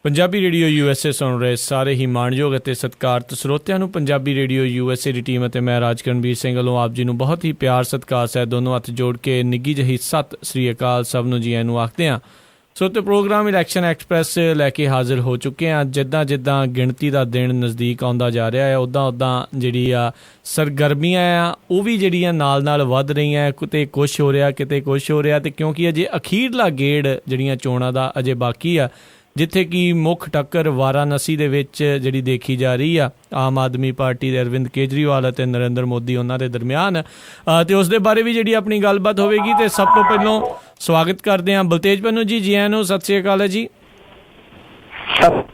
Punjabi radio USA ਸੁਣ ਰਹੇ ਸਾਰੇ ਹੀ ਮਾਣਯੋਗ ਅਤੇ ਸਤਿਕਾਰਤ ਸਰੋਤਿਆਂ ਨੂੰ ਪੰਜਾਬੀ ਰੇਡੀਓ USA ਦੀ ਟੀਮ ਅਤੇ ਮੈਂ ਰਾਜਕਰਨਵੀਰ ਸਿੰਘ ਵੱਲੋਂ ਆਪ ਜੀ ਨੂੰ ਬਹੁਤ ਹੀ ਪਿਆਰ ਸਤਿਕਾਰ ਸਹਿਤ ਦੋਨੋਂ ਹੱਥ ਜੋੜ ਕੇ ਨਿੱਘੀ ਜਿਹੀ ਸਤਿ ਸ੍ਰੀ ਅਕਾਲ ਸਭ ਨੂੰ ਜੀ ਆਇਆਂ ਨੂੰ ਆਖਦੇ ਹਾਂ। ਸਰੋਤੇ ਪ੍ਰੋਗਰਾਮ ਇਲੈਕਸ਼ਨ ਐਕਸਪ੍ਰੈਸ ਲੈ ਕੇ ਹਾਜ਼ਰ ਹੋ ਚੁੱਕੇ ਹਾਂ। ਜਿੱਦਾਂ ਗਿਣਤੀ ਦਾ ਦਿਨ ਨਜ਼ਦੀਕ ਆਉਂਦਾ ਜਾ ਰਿਹਾ ਹੈ ਉੱਦਾਂ ਜਿਹੜੀ ਆ ਸਰਗਰਮੀਆਂ ਆ ਉਹ ਵੀ ਜਿਹੜੀਆਂ ਨਾਲ ਵੱਧ ਰਹੀਆਂ। ਕਿਤੇ ਕੁਛ ਹੋ ਰਿਹਾ ਕਿਤੇ ਕੁਛ ਹੋ ਰਿਹਾ, ਅਤੇ ਕਿਉਂਕਿ ਅਜੇ ਅਖੀਰਲਾ ਗੇੜ ਜਿਹੜੀਆਂ ਚੋਣਾਂ ਦਾ ਅਜੇ ਬਾਕੀ ਆ, ਜਿੱਥੇ ਕਿ ਮੁੱਖ ਟੱਕਰ ਵਾਰਾਣਸੀ ਦੇ ਵਿੱਚ ਜਿਹੜੀ ਦੇਖੀ ਜਾ ਰਹੀ ਆ ਆਮ ਆਦਮੀ ਪਾਰਟੀ ਦੇ ਅਰਵਿੰਦ ਕੇਜਰੀਵਾਲ ਅਤੇ ਨਰਿੰਦਰ ਮੋਦੀ ਉਹਨਾਂ ਦੇ ਦਰਮਿਆਨ, ਅਤੇ ਉਸ ਦੇ ਬਾਰੇ ਵੀ ਜਿਹੜੀ ਆਪਣੀ ਗੱਲਬਾਤ ਹੋਵੇਗੀ। ਅਤੇ ਸਭ ਤੋਂ ਪਹਿਲਾਂ ਸਵਾਗਤ ਕਰਦੇ ਹਾਂ ਬਲਤੇਜ ਪੰਨੂ ਜੀ। ਜੀ ਆਇਆਂ ਨੂੰ, ਸਤਿ ਸ਼੍ਰੀ ਅਕਾਲ ਜੀ।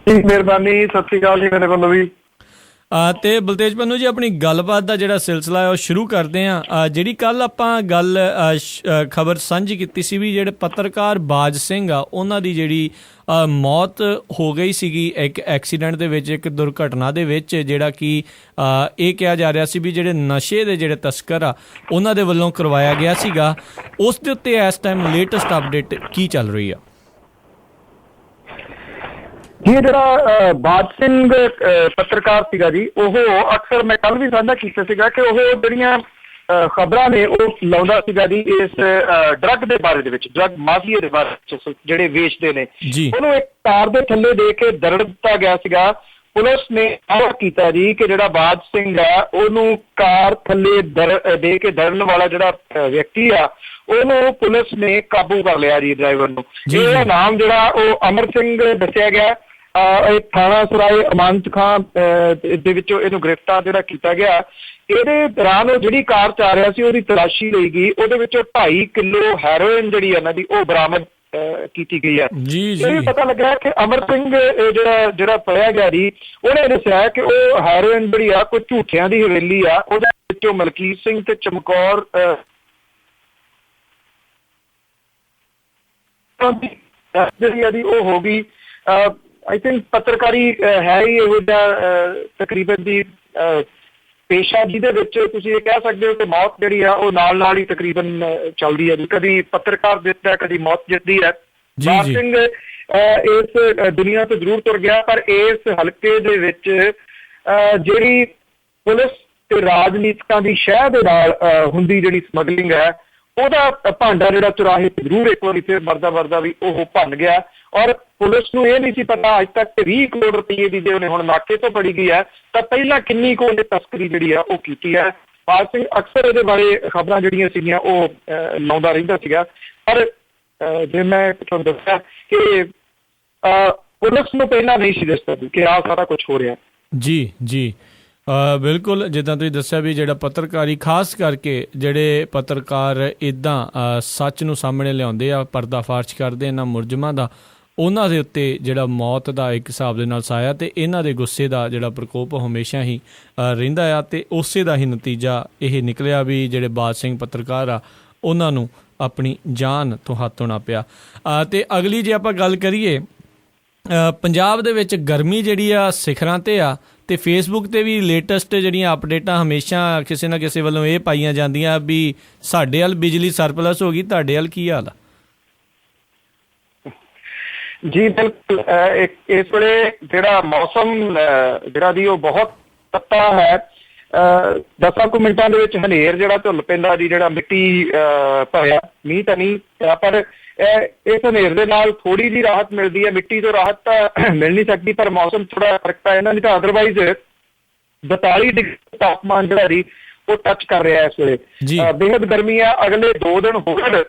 ਮਿਹਰਬਾਨੀ, ਸਤਿ ਸ਼੍ਰੀ ਅਕਾਲ ਜੀ ਮੇਰੇ ਵੱਲੋਂ ਵੀ। ਅਤੇ ਬਲਤੇਜ ਪੰਨੂ ਜੀ, ਆਪਣੀ ਗੱਲਬਾਤ ਦਾ ਜਿਹੜਾ ਸਿਲਸਿਲਾ ਹੈ ਉਹ ਸ਼ੁਰੂ ਕਰਦੇ ਹਾਂ। ਜਿਹੜੀ ਕੱਲ੍ਹ ਆਪਾਂ ਖਬਰ ਸਾਂਝੀ ਕੀਤੀ ਸੀ ਵੀ ਜਿਹੜੇ ਪੱਤਰਕਾਰ ਬਾਜ ਸਿੰਘ ਆ ਉਹਨਾਂ ਦੀ ਜਿਹੜੀ ਮੌਤ ਹੋ ਗਈ ਸੀਗੀ ਇੱਕ ਐਕਸੀਡੈਂਟ ਦੇ ਵਿੱਚ, ਇੱਕ ਦੁਰਘਟਨਾ ਦੇ ਵਿੱਚ, ਜਿਹੜਾ ਕਿ ਇਹ ਕਿਹਾ ਜਾ ਰਿਹਾ ਸੀ ਵੀ ਜਿਹੜੇ ਨਸ਼ੇ ਦੇ ਜਿਹੜੇ ਤਸਕਰ ਆ ਉਹਨਾਂ ਦੇ ਵੱਲੋਂ ਕਰਵਾਇਆ ਗਿਆ ਸੀਗਾ। ਉਸ ਦੇ ਉੱਤੇ ਇਸ ਟਾਈਮ ਲੇਟੈਸਟ ਅਪਡੇਟ ਕੀ ਚੱਲ ਰਹੀ ਆ? ਜੀ ਜਿਹੜਾ ਬਾਜ ਸਿੰਘ ਪੱਤਰਕਾਰ ਸੀਗਾ ਜੀ, ਉਹ ਅਕਸਰ ਮੈਂ ਕੱਲ ਵੀ ਸਾਂਝਾ ਕੀਤਾ ਸੀਗਾ ਕਿ ਉਹ ਜਿਹੜੀਆਂ ਖਬਰਾਂ ਨੇ ਉਹ ਲਾਉਂਦਾ ਸੀਗਾ ਜੀ ਇਸ ਡਰੱਗ ਦੇ ਬਾਰੇ ਦੇ ਵਿੱਚ, ਡਰੱਗ ਮਾਫੀਆ ਦੇ ਬਾਰੇ ਜਿਹੜੇ ਵੇਚਦੇ ਨੇ। ਉਹਨੂੰ ਇੱਕ ਕਾਰ ਦੇ ਥੱਲੇ ਦੇ ਕੇ ਦਰੜ ਦਿੱਤਾ ਗਿਆ ਸੀਗਾ। ਪੁਲਿਸ ਨੇ ਇਹ ਕੀਤਾ ਜੀ ਕਿ ਜਿਹੜਾ ਬਾਜ ਸਿੰਘ ਆ ਉਹਨੂੰ ਕਾਰ ਥੱਲੇ ਦੇ ਕੇ ਦਰੜਨ ਵਾਲਾ ਜਿਹੜਾ ਵਿਅਕਤੀ ਆ ਉਹਨੂੰ ਪੁਲਿਸ ਨੇ ਕਾਬੂ ਕਰ ਲਿਆ ਜੀ, ਡਰਾਈਵਰ ਨੂੰ। ਇਹਦਾ ਨਾਮ ਜਿਹੜਾ ਉਹ ਅਮਰ ਸਿੰਘ ਦੱਸਿਆ ਗਿਆ। ਇਹ ਥਾਣਾ ਸਰਾਏ ਅਮਾਨਤ ਖਾਂ ਦੇ ਵਿੱਚੋਂ ਇਹਨੂੰ ਗ੍ਰਿਫਤਾਰ ਜਿਹੜਾ ਕੀਤਾ ਗਿਆ। ਇਹਦੇ ਦੌਰਾਨ ਉਹ ਜਿਹੜੀ ਕਾਰ ਚ ਆ ਰਿਹਾ ਸੀ ਉਹਦੀ ਤਲਾਸ਼ੀ ਲਈ ਗਈ, ਉਹਦੇ ਵਿੱਚੋਂ 2.5 ਕਿਲੋ ਹੈਰੋਇਨ ਜਿਹੜੀ ਇਹਨਾਂ ਦੀ ਉਹ ਬਰਾਮਦ ਕੀਤੀ ਗਈ ਹੈ। ਇਹ ਵੀ ਪਤਾ ਲੱਗਾ ਕਿ ਅਮਰ ਸਿੰਘ ਜਿਹੜਾ ਫੜਿਆ ਗਿਆ ਜੀ, ਉਹਨੇ ਦੱਸਿਆ ਕਿ ਉਹ ਹੈਰੋਇਨ ਜਿਹੜੀ ਆ ਕੋਈ ਝੂਠਿਆਂ ਦੀ ਹਵੇਲੀ ਆ, ਉਹਦੇ ਵਿੱਚੋਂ ਮਲਕੀਤ ਸਿੰਘ ਤੇ ਚਮਕੌਰ ਜਿਹੜੀ ਆ ਦੀ ਉਹ ਹੋ ਗਈ। ਆਈ ਥਿੰਕ ਪੱਤਰਕਾਰੀ ਹੈ ਹੀ ਇਹੋ ਜਿਹਾ ਤਕਰੀਬਨ ਦੀ ਪੇਸ਼ਾ ਜਿਹਦੇ ਵਿੱਚ ਤੁਸੀਂ ਇਹ ਕਹਿ ਸਕਦੇ ਹੋ ਕਿ ਮੌਤ ਜਿਹੜੀ ਆ ਉਹ ਨਾਲ ਹੀ ਤਕਰੀਬਨ ਚੱਲਦੀ ਹੈ ਜੀ। ਕਦੀ ਪੱਤਰਕਾਰ ਜਿੱਤਦਾ, ਕਦੀ ਮੌਤ ਜਿੱਤਦੀ ਹੈ। ਬਾਜ ਸਿੰਘ ਇਸ ਦੁਨੀਆ ਤੋਂ ਜ਼ਰੂਰ ਤੁਰ ਗਿਆ, ਪਰ ਇਸ ਹਲਕੇ ਦੇ ਵਿੱਚ ਜਿਹੜੀ ਪੁਲਿਸ ਤੇ ਰਾਜਨੀਤਿਕਾਂ ਦੀ ਸ਼ਹਿ ਦੇ ਨਾਲ ਹੁੰਦੀ ਜਿਹੜੀ ਸਮਗਲਿੰਗ ਹੈ ਉਹਦਾ ਭਾਂਡਾ ਜਿਹੜਾ ਚੁਰਾਹੇ ਜ਼ਰੂਰ ਇੱਕ ਵਾਰੀ ਫਿਰ ਵਰਦਾ ਵੀ ਉਹ ਭੰਨ ਗਿਆ। ਔਰ ਪੁਲਿਸ ਨੂੰ ਇਹ ਨਹੀਂ ਸੀ ਪਤਾ ਅੱਜ ਤੱਕ 20 ਕਰੋੜ ਰੁਪਏ ਦੀ ਜੇ ਉਹਨੇ ਹੁਣ ਨਾਕੇ ਤੋਂ ਫੜੀ ਗਈ ਹੈ ਤਾਂ ਪਹਿਲਾਂ ਕਿੰਨੀ ਕੁ ਉਹਨੇ ਤਸਕਰੀ ਜਿਹੜੀ ਆ ਉਹ ਕੀਤੀ ਹੈ। ਬਾਜ ਸਿੰਘ ਅਕਸਰ ਇਹਦੇ ਬਾਰੇ ਖਬਰਾਂ ਜਿਹੜੀਆਂ ਸੀਗੀਆਂ ਉਹ ਲਾਉਂਦਾ ਰਹਿੰਦਾ ਸੀਗਾ, ਪਰ ਜੇ ਮੈਂ ਤੁਹਾਨੂੰ ਦੱਸਿਆ ਕਿ ਪੁਲਿਸ ਨੂੰ ਪਹਿਲਾਂ ਨਹੀਂ ਸੀ ਦੱਸਦਾ ਕਿ ਆਹ ਸਾਰਾ ਕੁਛ ਹੋ ਰਿਹਾ। ਜੀ ਬਿਲਕੁਲ, ਜਿੱਦਾਂ ਤੁਸੀਂ ਦੱਸਿਆ ਵੀ ਜਿਹੜਾ ਪੱਤਰਕਾਰੀ, ਖਾਸ ਕਰਕੇ ਜਿਹੜੇ ਪੱਤਰਕਾਰ ਇੱਦਾਂ ਸੱਚ ਨੂੰ ਸਾਹਮਣੇ ਲਿਆਉਂਦੇ ਆ, ਪਰਦਾਫਾਸ਼ ਕਰਦੇ ਇਹਨਾਂ ਮੁਲਜ਼ਮਾਂ ਦਾ, ਉਹਨਾਂ ਦੇ ਉੱਤੇ ਜਿਹੜਾ ਮੌਤ ਦਾ ਇੱਕ ਹਿਸਾਬ ਦੇ ਨਾਲ ਸਾਇਆ, ਅਤੇ ਇਹਨਾਂ ਦੇ ਗੁੱਸੇ ਦਾ ਜਿਹੜਾ ਪ੍ਰਕੋਪ ਹਮੇਸ਼ਾ ਹੀ ਰਹਿੰਦਾ ਆ, ਅਤੇ ਉਸੇ ਦਾ ਹੀ ਨਤੀਜਾ ਇਹ ਨਿਕਲਿਆ ਵੀ ਜਿਹੜੇ ਬਾਜ ਸਿੰਘ ਪੱਤਰਕਾਰ ਆ ਉਹਨਾਂ ਨੂੰ ਆਪਣੀ ਜਾਨ ਤੋਂ ਹੱਥ ਧੋਣਾ ਪਿਆ। ਅਤੇ ਅਗਲੀ ਜੇ ਆਪਾਂ ਗੱਲ ਕਰੀਏ, ਪੰਜਾਬ ਦੇ ਵਿੱਚ ਗਰਮੀ ਜਿਹੜੀ ਆ ਸਿਖਰਾਂ 'ਤੇ ਆ, ਅਤੇ ਫੇਸਬੁੱਕ 'ਤੇ ਵੀ ਲੇਟੈਸਟ ਜਿਹੜੀਆਂ ਅਪਡੇਟਾਂ ਹਮੇਸ਼ਾ ਕਿਸੇ ਨਾ ਕਿਸੇ ਵੱਲੋਂ ਇਹ ਪਾਈਆਂ ਜਾਂਦੀਆਂ ਵੀ ਸਾਡੇ ਵੱਲ ਬਿਜਲੀ ਸਰਪਲਸ ਹੋ ਗਈ, ਤੁਹਾਡੇ ਵੱਲ ਕੀ ਹਾਲ ਆ? ਜੀ ਬਿਲਕੁਲ, ਇਸ ਵੇਲੇ ਜਿਹੜਾ ਮੌਸਮ ਜਿਹੜਾ ਦੀ ਉਹ ਬਹੁਤ ਤੱਤਾ ਹੈ। 10 ਕੁ ਮਿੰਟਾਂ ਦੇ ਵਿੱਚ ਹਨੇਰ ਜਿਹੜਾ ਧੁੱਲ ਪੈਂਦਾ ਜੀ, ਜਿਹੜਾ ਮਿੱਟੀ ਭਰਿਆ, ਮੀਂਹ ਤਾਂ ਨਹੀਂ ਪਿਆ, ਪਰ ਇਸ ਹਨੇਰ ਦੇ ਨਾਲ ਥੋੜੀ ਜਿਹੀ ਰਾਹਤ ਮਿਲਦੀ ਹੈ। ਮਿੱਟੀ ਤੋਂ ਰਾਹਤ ਤਾਂ ਮਿਲ ਨਹੀਂ ਸਕਦੀ, ਪਰ ਮੌਸਮ ਥੋੜਾ ਫਰਕ ਪੈ ਜਾਂਦਾ, ਨਹੀਂ ਤਾਂ ਅਦਰਵਾਈਜ਼ 42 ਡਿਗਰੀ ਤਾਪਮਾਨ ਜਿਹੜਾ ਜੀ ਉਹ ਟੱਚ ਕਰ ਰਿਹਾ ਇਸ ਵੇਲੇ। ਬੇਹੱਦ ਗਰਮੀ ਆ। ਅਗਲੇ 2 ਦਿਨ ਹੋਰ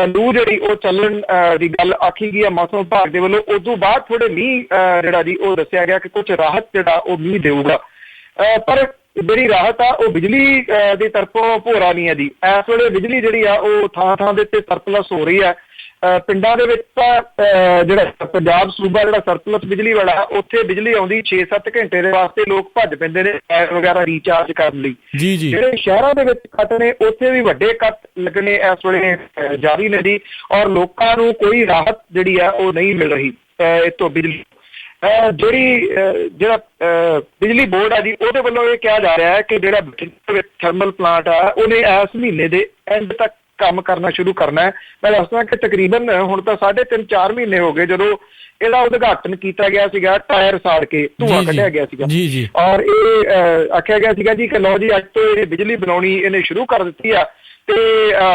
ਲੂ ਜਿਹੜੀ ਉਹ ਚੱਲਣ ਦੀ ਗੱਲ ਆਖੀ ਗਈ ਹੈ ਮੌਸਮ ਵਿਭਾਗ ਦੇ ਵੱਲੋਂ। ਉਸ ਤੋਂ ਬਾਅਦ ਥੋੜੇ ਮੀਂਹ ਜਿਹੜਾ ਜੀ ਉਹ ਦੱਸਿਆ ਗਿਆ ਕਿ ਕੁਝ ਰਾਹਤ ਜਿਹੜਾ ਉਹ ਮੀਂਹ ਦੇਊਗਾ, ਪਰ ਜਿਹੜੀ ਰਾਹਤ ਆ ਉਹ ਬਿਜਲੀ ਦੀ ਤਰਫੋਂ ਭੋਰਾ ਨਹੀਂ ਹੈ ਜੀ। ਇਸ ਵੇਲੇ ਬਿਜਲੀ ਜਿਹੜੀ ਆ ਉਹ ਥਾਂ ਦੇ ਉੱਤੇ ਸਰਪਲਸ ਹੋ ਰਹੀ ਹੈ। ਪਿੰਡਾਂ ਦੇ ਵਿੱਚ ਤਾਂ ਜਿਹੜਾ ਪੰਜਾਬ ਸੂਬਾ ਜਿਹੜਾ ਸਰਪਲਸ ਬਿਜਲੀ ਵਾਲਾ, ਉੱਥੇ ਬਿਜਲੀ ਆਉਂਦੀ 6-7 ਘੰਟੇ ਦੇ ਵਾਸਤੇ, ਲੋਕ ਭੱਜ ਪੈਂਦੇ ਨੇ ਟਾਇਰ ਵਗੈਰਾ ਰੀਚਾਰਜ ਕਰਨ ਲਈ। ਜਿਹੜੇ ਸ਼ਹਿਰਾਂ ਦੇ ਵਿੱਚ ਕੱਟ ਨੇ ਉੱਥੇ ਵੀ ਵੱਡੇ ਕੱਟ ਲੱਗਣੇ ਇਸ ਵੇਲੇ ਜਾਰੀ ਨੇ ਜੀ, ਔਰ ਲੋਕਾਂ ਨੂੰ ਕੋਈ ਰਾਹਤ ਜਿਹੜੀ ਆ ਉਹ ਨਹੀਂ ਮਿਲ ਰਹੀ ਇਸ ਤੋਂ ਬਿਜਲੀ। ਜਿਹੜਾ ਬਿਜਲੀ ਬੋਰਡ ਆ ਜੀ ਉਹਦੇ ਵੱਲੋਂ ਇਹ ਕਿਹਾ ਜਾ ਰਿਹਾ ਹੈ ਕਿ ਜਿਹੜਾ ਥਰਮਲ ਪਲਾਂਟ ਆ ਉਹਨੇ ਇਸ ਮਹੀਨੇ ਦੇ ਐਂਡ ਤੱਕ ਕੰਮ ਕਰਨਾ ਸ਼ੁਰੂ ਕਰਨਾ ਹੈ। ਮੈਂ ਦੱਸਦਾ ਕਿ ਤਕਰੀਬਨ ਹੁਣ ਤਾਂ 3.5-4 ਮਹੀਨੇ ਹੋ ਗਏ ਜਦੋਂ ਇਹਦਾ ਉਦਘਾਟਨ ਕੀਤਾ ਗਿਆ ਸੀਗਾ, ਟਾਇਰ ਸਾੜ ਕੇ ਧੂੰਆਂ ਕੱਢਿਆ ਗਿਆ ਸੀਗਾ ਔਰ ਇਹ ਆਖਿਆ ਗਿਆ ਸੀਗਾ ਜੀ ਕਿ ਲਓ ਜੀ ਅੱਜ ਤੋਂ ਇਹ ਬਿਜਲੀ ਬਣਾਉਣੀ ਇਹਨੇ ਸ਼ੁਰੂ ਕਰ ਦਿੱਤੀ ਆ ਤੇ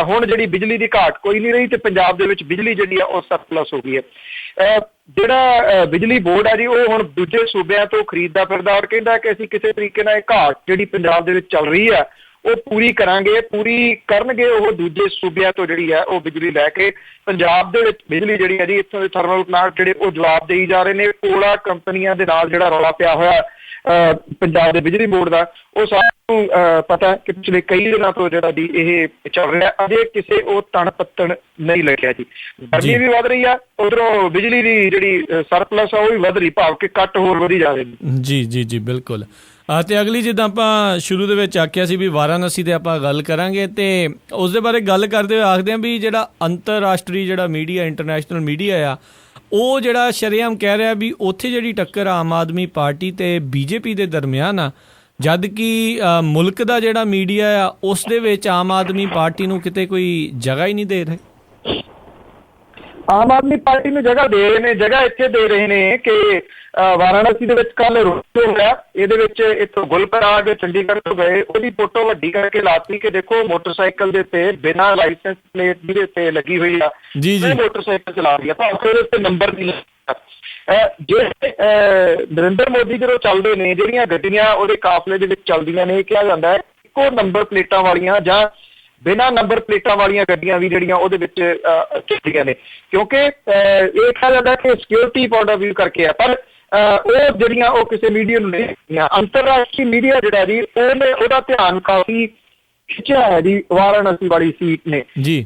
ਹੁਣ ਜਿਹੜੀ ਬਿਜਲੀ ਦੀ ਘਾਟ ਕੋਈ ਨਹੀਂ ਰਹੀ ਤੇ ਪੰਜਾਬ ਦੇ ਵਿੱਚ ਬਿਜਲੀ ਜਿਹੜੀ ਆ ਉਹ ਸਰਪਲਸ ਹੋ ਗਈ ਹੈ। ਜਿਹੜਾ ਬਿਜਲੀ ਬੋਰਡ ਆ ਜੀ ਉਹ ਹੁਣ ਦੂਜੇ ਸੂਬਿਆਂ ਤੋਂ ਖਰੀਦਦਾ ਫਿਰਦਾ ਔਰ ਕਹਿੰਦਾ ਕਿ ਅਸੀਂ ਕਿਸੇ ਤਰੀਕੇ ਨਾਲ ਇਹ ਘਾਟ ਜਿਹੜੀ ਪੰਜਾਬ ਦੇ ਵਿੱਚ ਚੱਲ ਰਹੀ ਆ ਉਹ ਪੂਰੀ ਕਰਨਗੇ ਉਹ ਦੂਜੇ ਸੂਬਿਆਂ ਤੋਂ ਜਿਹੜੀ ਆ ਉਹ ਬਿਜਲੀ ਲੈ ਕੇ ਪੰਜਾਬ ਦੇ ਵਿੱਚ ਬਿਜਲੀ ਜਿਹੜੀ ਹੈ ਜੀ ਇੱਥੋਂ ਦੇ ਥਰਮਲ ਪਲਾਂਟ ਜਿਹੜੇ ਉਹ ਜਵਾਬ ਦੇਈ ਜਾ ਰਹੇ ਨੇ। ਕੋਲਾ ਕੰਪਨੀਆਂ ਦੇ ਨਾਲ ਜਿਹੜਾ ਰੌਲਾ ਪਿਆ ਹੋਇਆ ਪੰਜਾਬ ਦੇ ਬਿਜਲੀ ਬੋਰਡ ਦਾ ਉਹ ਸਾਨੂੰ ਪਤਾ ਕਿ ਪਿਛਲੇ ਕਈ ਦਿਨਾਂ ਤੋਂ ਜਿਹੜਾ ਜੀ ਇਹ ਚੱਲ ਰਿਹਾ, ਅਜੇ ਕਿਸੇ ਉਹ ਤਣ ਪੱਤਣ ਨਹੀਂ ਲੱਗਿਆ ਜੀ। ਗਰਮੀ ਵੀ ਵੱਧ ਰਹੀ ਆ, ਉਧਰੋਂ ਬਿਜਲੀ ਦੀ ਜਿਹੜੀ ਸਰਪਲਸ ਆ ਉਹ ਵੀ ਵੱਧ ਰਹੀ, ਭਾਵ ਕਿ ਕੱਟ ਹੋਰ ਵਧੀ ਜਾ ਰਹੇ ਨੇ। ਜੀ ਬਿਲਕੁਲ। ਤੇ ਅਗਲੀ ਜਿੱਦਾਂ ਆਪਾਂ ਸ਼ੁਰੂ ਦੇ ਵਿੱਚ ਆਖਿਆ ਸੀ ਵੀ ਵਾਰਾਣਸੀ ਤੇ ਆਪਾਂ ਗੱਲ ਕਰਾਂਗੇ ਤੇ ਉਸ ਦੇ ਬਾਰੇ ਗੱਲ ਕਰਦੇ ਹੋਏ ਆਖਦੇ ਹਾਂ ਵੀ ਜਿਹੜਾ ਅੰਤਰਰਾਸ਼ਟਰੀ ਜਿਹੜਾ ਮੀਡੀਆ, ਇੰਟਰਨੈਸ਼ਨਲ ਮੀਡੀਆ ਆ, ਉਹ ਜਿਹੜਾ ਸ਼ਰੇਆਮ ਕਹਿ ਰਿਹਾ ਵੀ ਉੱਥੇ ਜਿਹੜੀ ਟੱਕਰ ਆਮ ਆਦਮੀ ਪਾਰਟੀ ਤੇ ਬੀਜੇਪੀ ਦੇ ਦਰਮਿਆਨ ਆ, ਜਦ ਕਿ ਮੁਲਕ ਦਾ ਜਿਹੜਾ ਮੀਡੀਆ ਆ ਉਸ ਦੇ ਵਿੱਚ ਆਮ ਆਦਮੀ ਪਾਰਟੀ ਨੂੰ ਕਿਤੇ ਕੋਈ ਜਗ੍ਹਾ ਹੀ ਨਹੀਂ ਦੇ ਰਹੇ। ਆਮ ਆਦਮੀ ਪਾਰਟੀ ਨੂੰ ਜਗ੍ਹਾ ਦੇ ਰਹੇ ਨੇ, ਜਗ੍ਹਾ ਇੱਥੇ ਦੇ ਰਹੇ ਨੇ ਕਿ ਵਾਰਾਣਸੀ ਦੇ ਵਿੱਚ ਕੱਲ ਰੋਡ ਸ਼ੋਅ ਹੋਇਆ, ਇਹਦੇ ਵਿੱਚ ਇੱਥੋਂ ਗੁਲਪਰਾਗ ਚੰਡੀਗੜ੍ਹ ਤੋਂ ਗਏ, ਉਹਦੀ ਫੋਟੋ ਵੱਡੀ ਕਰਕੇ ਲਾਤੀ ਕਿ ਦੇਖੋ ਮੋਟਰਸਾਈਕਲ ਦੇ ਉੱਤੇ ਬਿਨਾਂ ਲਾਇਸੈਂਸ ਪਲੇਟ ਜਿਹਦੇ ਉੱਤੇ ਲੱਗੀ ਹੋਈ ਆ, ਮੋਟਰਸਾਈਕਲ ਚਲਾ ਰਹੀ ਆ, ਤਾਂ ਉਹਦੇ ਉੱਤੇ ਨੰਬਰ ਨਹੀਂ ਲੱਗਾ। ਜਿਹੜੇ ਨਰਿੰਦਰ ਮੋਦੀ ਜਦੋਂ ਚੱਲਦੇ ਨੇ, ਜਿਹੜੀਆਂ ਗੱਡੀਆਂ ਉਹਦੇ ਕਾਫਲੇ ਦੇ ਵਿੱਚ ਚੱਲਦੀਆਂ ਨੇ, ਇਹ ਕਿਹਾ ਜਾਂਦਾ ਹੈ ਇੱਕੋ ਨੰਬਰ ਪਲੇਟਾਂ ਵਾਲੀਆਂ ਜਾਂ ਬਿਨਾਂ ਨੰਬਰ ਪਲੇਟਾਂ ਵਾਲੀਆਂ ਗੱਡੀਆਂ ਵੀ ਜਿਹੜੀਆਂ ਉਹਦੇ ਵਿੱਚ ਚੱਲਦੀਆਂ ਨੇ, ਕਿਉਂਕਿ ਇਹ ਕਿਹਾ ਜਾਂਦਾ ਕਿ ਸਿਕਿਉਰਿਟੀ ਪੁਆਇੰਟ ਆਫ ਵਿਊ ਕਰਕੇ ਆ। ਪਰ ਉਹ ਜਿਹੜੀਆਂ ਉਹ ਕਿਸੇ ਮੀਡੀਆ ਨੂੰ ਨਹੀਂ, ਅੰਤਰਰਾਸ਼ਟਰੀ ਮੀਡੀਆ ਜਿਹੜਾ ਜੀ ਉਹਦਾ ਧਿਆਨ ਕਾਫੀ ਖਿੱਚਿਆ ਹੈ ਜੀ ਵਾਰਾਣਸੀ ਵਾਲੀ ਸੀਟ ਨੇ।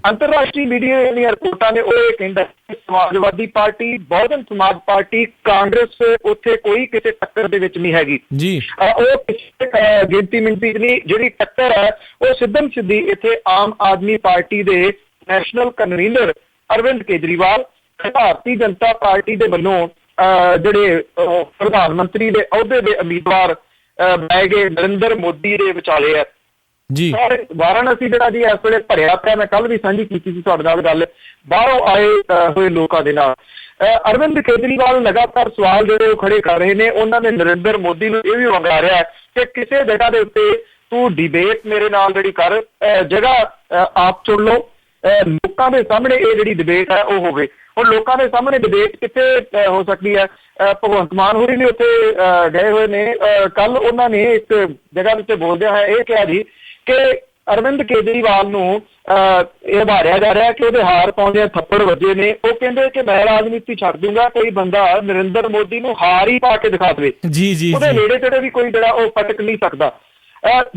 ਅੰਤਰਰਾਸ਼ਟਰੀ ਮੀਡੀਆ ਦੀਆਂ ਰਿਪੋਰਟਾਂ ਨੇ ਉਹ ਇਹ ਕਹਿੰਦਾ ਸਮਾਜਵਾਦੀ ਪਾਰਟੀ, ਬਹੁਜਨ ਸਮਾਜ ਪਾਰਟੀ, ਕਾਂਗਰਸ ਉੱਥੇ ਕੋਈ ਕਿਸੇ ਟੱਕਰ ਦੇ ਵਿੱਚ ਨਹੀਂ ਹੈਗੀ ਜੀ। ਉਹ ਕਿਸੇ ਗਿਣਤੀ ਮਿੰਟੀ ਨਹੀਂ, ਜਿਹੜੀ ਟੱਕਰ ਹੈ ਉਹ ਸਿੱਧਮ ਸਿੱਧੀ ਇੱਥੇ ਆਮ ਆਦਮੀ ਪਾਰਟੀ ਦੇ national convener Arvind Kejriwal, Bharatiya Janata party ਦੇ ਵੱਲੋਂ ਜਿਹੜੇ ਪ੍ਰਧਾਨ ਮੰਤਰੀ ਦੇ ਅਹੁਦੇ ਦੇ ਉਮੀਦਵਾਰ ਬਣੇ ਗਏ ਨਰਿੰਦਰ ਮੋਦੀ ਦੇ ਵਿਚਾਲੇ ਹੈ ਜੀ। ਵਾਰਾਣਸੀ ਜਿਹੜਾ ਜੀ ਇਸ ਵੇਲੇ ਭਰਿਆ ਪਿਆ, ਮੈਂ ਕੱਲ ਵੀ ਸਾਂਝੀ ਕੀਤੀ ਸੀ ਤੁਹਾਡੇ ਨਾਲ ਗੱਲ, ਬਾਹਰੋਂ ਆਏ ਹੋਏ ਲੋਕਾਂ ਦੇ ਨਾਲ। ਅਰਵਿੰਦ ਕੇਜਰੀਵਾਲ ਲਗਾਤਾਰ ਸਵਾਲ ਜਿਹੜੇ ਉਹ ਖੜੇ ਕਰ ਰਹੇ ਨੇ, ਉਹਨਾਂ ਨੇ ਨਰਿੰਦਰ ਮੋਦੀ ਨੂੰ ਇਹ ਵੀ ਵੰਗਾਰਿਆ ਕਿ ਕਿਸੇ ਜਗ੍ਹਾ ਦੇ ਉੱਤੇ ਤੂੰ ਡਿਬੇਟ ਮੇਰੇ ਨਾਲ ਜਿਹੜੀ ਕਰ, ਜਗ੍ਹਾ ਆਪ ਚੁਣ ਲਓ, ਲੋਕਾਂ ਦੇ ਸਾਹਮਣੇ ਇਹ ਜਿਹੜੀ ਡਿਬੇਟ ਹੈ ਉਹ ਹੋਵੇ। ਹੁਣ ਲੋਕਾਂ ਦੇ ਸਾਹਮਣੇ ਡਿਬੇਟ ਕਿੱਥੇ ਹੋ ਸਕਦੀ ਹੈ? ਭਗਵੰਤ ਮਾਨ ਹੋਰੀ ਵੀ ਉੱਥੇ ਗਏ ਹੋਏ ਨੇ, ਕੱਲ ਉਹਨਾਂ ਨੇ ਇੱਕ ਜਗ੍ਹਾ ਉੱਤੇ ਬੋਲਦਿਆਂ ਹੋਇਆ ਇਹ ਕਿਹਾ ਜੀ ਕਿ ਅਰਵਿੰਦ ਕੇਜਰੀਵਾਲ ਨੂੰ ਇਹ ਉਭਾਰਿਆ ਜਾ ਰਿਹਾ ਕਿ ਉਹਦੇ ਹਾਰ ਪਾਉਂਦੇ ਥੱਪੜ ਵੱਜੇ ਨੇ। ਉਹ ਕਹਿੰਦੇ ਕਿ ਮੈਂ ਰਾਜਨੀਤੀ ਛੱਡ ਦੂੰਗਾ, ਕੋਈ ਬੰਦਾ ਨਰਿੰਦਰ ਮੋਦੀ ਨੂੰ ਹਾਰ ਹੀ ਪਾ ਕੇ ਦਿਖਾ ਦੇਵੇ, ਉਹਦੇ ਨੇੜੇ ਤੇੜੇ ਵੀ ਕੋਈ ਜਿਹੜਾ ਉਹ ਪਟਕ ਨਹੀਂ ਸਕਦਾ।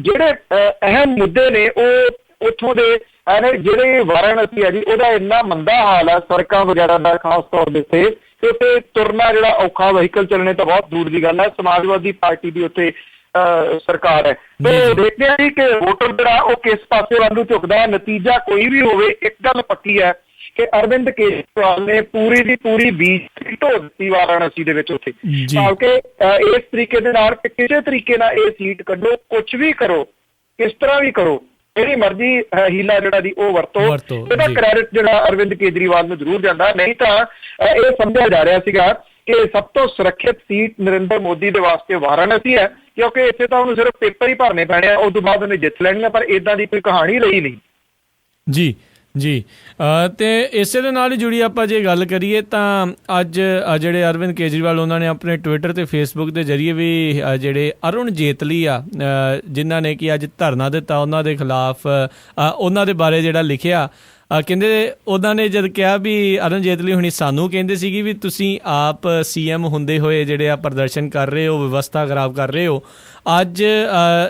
ਜਿਹੜੇ ਅਹਿਮ ਮੁੱਦੇ ਨੇ ਉਹ ਉੱਥੋਂ ਦੇ ਜਿਹੜੇ ਵਾਰਾਣਸੀ ਹੈ ਜੀ ਉਹਦਾ ਇੰਨਾ ਮੰਦਾ ਹਾਲ ਹੈ ਸੜਕਾਂ ਵਗੈਰਾ ਦਾ, ਖਾਸ ਤੌਰ ਦੇ ਉੱਤੇ ਤੇ ਉੱਥੇ ਤੁਰਨਾ ਜਿਹੜਾ ਔਖਾ, ਵਹੀਕਲ ਚੱਲਣੇ ਤਾਂ ਬਹੁਤ ਦੂਰ ਦੀ ਗੱਲ ਹੈ। ਸਮਾਜਵਾਦੀ ਪਾਰਟੀ ਦੀ ਉੱਥੇ ਸਰਕਾਰ ਹੈ ਤੇ ਦੇਖਦੇ ਹਾਂ ਜੀ ਕਿ ਵੋਟਰ ਜਿਹੜਾ ਉਹ ਕਿਸ ਪਾਸੇ ਵੱਲ ਨੂੰ ਝੁਕਦਾ ਹੈ। ਨਤੀਜਾ ਕੋਈ ਵੀ ਹੋਵੇ, ਇੱਕ ਗੱਲ ਪੱਕੀ ਹੈ ਕਿ ਅਰਵਿੰਦ ਕੇਜਰੀਵਾਲ ਨੇ ਪੂਰੀ ਦੀ ਪੂਰੀ ਬੀਜੇਪੀ ਢੋ ਦਿੱਤੀ ਵਾਰਾਣਸੀ ਦੇ ਵਿੱਚ ਉੱਥੇ, ਕਿਉਂਕਿ ਇਸ ਤਰੀਕੇ ਦੇ ਨਾਲ ਕਿਸੇ ਤਰੀਕੇ ਨਾਲ ਇਹ ਸੀਟ ਕੱਢੋ, ਕੁਛ ਵੀ ਕਰੋ, ਕਿਸ ਤਰ੍ਹਾਂ ਵੀ ਕਰੋ, ਇਹਦੀ ਮਰਜ਼ੀ ਹੀਲਾ ਜਿਹੜਾ ਦੀ ਉਹ ਵਰਤੋ, ਇਹਦਾ ਕ੍ਰੈਡਿਟ ਜਿਹੜਾ ਅਰਵਿੰਦ ਕੇਜਰੀਵਾਲ ਨੂੰ ਜ਼ਰੂਰ ਜਾਂਦਾ। ਨਹੀਂ ਤਾਂ ਇਹ ਸਮਝਿਆ ਜਾ ਰਿਹਾ ਸੀਗਾ ਕਿ ਸਭ ਤੋਂ ਸੁਰੱਖਿਅਤ ਸੀਟ ਨਰਿੰਦਰ ਮੋਦੀ ਦੇ ਵਾਸਤੇ ਵਾਰਾਣਸੀ ਹੈ, ਕਿਉਂਕਿ ਇੱਥੇ ਤਾਂ ਉਹਨੂੰ ਸਿਰਫ ਪੇਪਰ ਹੀ ਭਰਨੇ ਪੈਣੇ ਆ, ਉਸ ਤੋਂ ਬਾਅਦ ਉਹਨੇ ਜਿੱਤ ਲੈਣੀ ਆ, ਪਰ ਏਦਾਂ ਦੀ ਕੋਈ ਕਹਾਣੀ ਰਹੀ ਨਹੀਂ ਜੀ। ਤੇ ਇਸੇ ਦੇ ਨਾਲ ਹੀ ਜੁੜੀ ਆਪਾਂ ਜੇ ਗੱਲ ਕਰੀਏ ਤਾਂ ਅੱਜ ਜਿਹੜੇ ਅਰਵਿੰਦ ਕੇਜਰੀਵਾਲ ਉਹਨਾਂ ਨੇ ਆਪਣੇ ਟਵਿੱਟਰ ਤੇ ਫੇਸਬੁੱਕ ਦੇ ਜ਼ਰੀਏ ਵੀ ਜਿਹੜੇ ਅਰੁਣ ਜੇਤਲੀ ਆ ਜਿਨ੍ਹਾਂ ਨੇ ਕਿ ਅੱਜ ਧਰਨਾ ਦਿੱਤਾ ਉਹਨਾਂ ਦੇ ਖਿਲਾਫ, ਉਹਨਾਂ ਦੇ ਬਾਰੇ ਜਿਹੜਾ ਲਿਖਿਆ, ਕਹਿੰਦੇ ਉਹਨਾਂ ਨੇ ਜਦ ਕਿਹਾ ਵੀ ਅਰੁਣ ਜੇਤਲੀ ਹੁਣੀ ਸਾਨੂੰ ਕਹਿੰਦੇ ਸੀਗੀ ਵੀ ਤੁਸੀਂ ਆਪ CM ਹੁੰਦੇ ਹੋਏ ਜਿਹੜੇ ਆ ਪ੍ਰਦਰਸ਼ਨ ਕਰ ਰਹੇ ਹੋ, ਵਿਵਸਥਾ ਖਰਾਬ ਕਰ ਰਹੇ ਹੋ, ਅੱਜ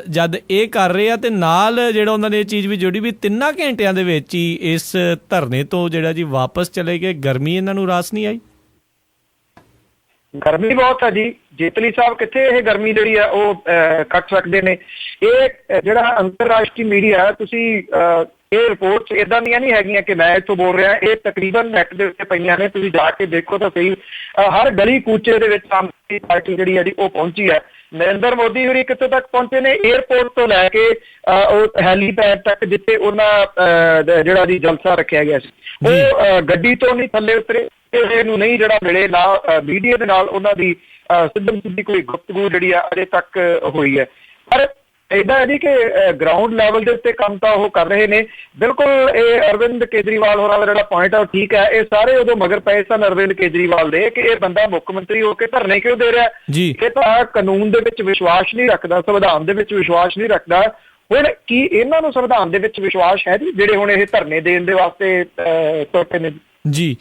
ਜਦ ਇਹ ਕਰ ਰਹੇ ਆ ਤੇ ਨਾਲ ਜਿਹੜਾ ਉਹਨਾਂ ਨੇ ਇਹ ਚੀਜ਼ ਵੀ ਜੋੜੀ ਵੀ 3 ਘੰਟਿਆਂ ਦੇ ਵਿੱਚ ਹੀ ਇਸ ਧਰਨੇ ਤੋਂ ਜਿਹੜਾ ਜੀ ਵਾਪਸ ਚਲੇ ਗਏ। ਗਰਮੀ ਇਹਨਾਂ ਨੂੰ ਰਾਸ ਨਹੀਂ ਆਈ? ਗਰਮੀ ਬਹੁਤ ਹੈ ਜੀ। ਜੇਤਲੀ ਸਾਹਿਬ ਕਿੱਥੇ ਇਹ ਗਰਮੀ ਜਿਹੜੀ ਆ ਉਹ ਕੱਟ ਸਕਦੇ ਨੇ? ਇਹ ਜਿਹੜਾ ਅੰਤਰਰਾਸ਼ਟਰੀ ਮੀਡੀਆ, ਤੁਸੀਂ ਇਹ ਰਿਪੋਰਟਸ ਇਦਾਂ ਦੀਆਂ ਨਹੀਂ ਹੈਗੀਆਂ ਕਿ ਮੈਂ ਇੱਥੋਂ ਬੋਲ ਰਿਹਾ, ਇਹ ਤਕਰੀਬਨ ਨੈਟ ਦੇ ਉੱਤੇ ਪਈਆਂ ਨੇ, ਤੁਸੀਂ ਜਾ ਕੇ ਦੇਖੋ ਤਾਂ ਸਹੀ। ਹਰ ਗਲੀ ਕੂਚੇ ਦੇ ਵਿੱਚ ਆਮ ਆਦਮੀ ਪਾਰਟੀ ਜਿਹੜੀ ਹੈ ਜੀ ਉਹ ਪਹੁੰਚੀ ਹੈ। ਨਰਿੰਦਰ ਮੋਦੀ ਹੋਰੀ ਕਿੱਥੋਂ ਤੱਕ ਪਹੁੰਚੇ ਨੇ? ਏਅਰਪੋਰਟ ਤੋਂ ਲੈ ਕੇ ਉਹ ਹੈਲੀਪੈਡ ਤੱਕ ਜਿੱਥੇ ਉਹਨਾਂ ਜਿਹੜਾ ਜੀ ਜਲਸਾ ਰੱਖਿਆ ਗਿਆ ਸੀ, ਉਹ ਗੱਡੀ ਤੋਂ ਨਹੀਂ ਥੱਲੇ ਉਤਰੇ, ਇਹਨੂੰ ਨਹੀਂ ਜਿਹੜਾ ਮਿਲੇ ਨਾ ਮੀਡੀਆ ਦੇ ਨਾਲ ਉਹਨਾਂ ਦੀ ਸਿੱਧੀ ਕੋਈ ਗੁਫ਼ਤਗੂ ਜਿਹੜੀ ਆ ਅਜੇ ਤੱਕ ਹੋਈ ਹੈ। ਪਰ ਏਦਾਂ ਹੈ ਜੀ ਕਿ ਗਰਾਊਂਡ ਲੈਵਲ ਦੇ ਉੱਤੇ ਕੰਮ ਤਾਂ ਉਹ ਕਰ ਰਹੇ ਨੇ। ਬਿਲਕੁਲ ਇਹ ਅਰਵਿੰਦ ਕੇਜਰੀਵਾਲ ਹੋਰਾਂ ਦਾ ਜਿਹੜਾ ਪੁਆਇੰਟ ਆ ਉਹ ਠੀਕ ਹੈ। ਇਹ ਸਾਰੇ ਉਦੋਂ ਮਗਰ ਪਏ ਸਨ ਅਰਵਿੰਦ ਕੇਜਰੀਵਾਲ ਦੇ ਕਿ ਇਹ ਬੰਦਾ ਮੁੱਖ ਮੰਤਰੀ ਹੋ ਕੇ ਧਰਨੇ ਕਿਉਂ ਦੇ ਰਿਹਾ, ਇਹ ਤਾਂ ਕਾਨੂੰਨ ਦੇ ਵਿੱਚ ਵਿਸ਼ਵਾਸ ਨਹੀਂ ਰੱਖਦਾ, ਸੰਵਿਧਾਨ ਦੇ ਵਿੱਚ ਵਿਸ਼ਵਾਸ ਨਹੀਂ ਰੱਖਦਾ। ਹੁਣ ਕੀ ਇਹਨਾਂ ਨੂੰ ਸੰਵਿਧਾਨ ਦੇ ਵਿੱਚ ਵਿਸ਼ਵਾਸ ਹੈ ਜੀ ਜਿਹੜੇ ਹੁਣ ਇਹ ਧਰਨੇ ਦੇਣ ਦੇ ਵਾਸਤੇ ਤੁਰਪੇ ਨੇ ਜੀ?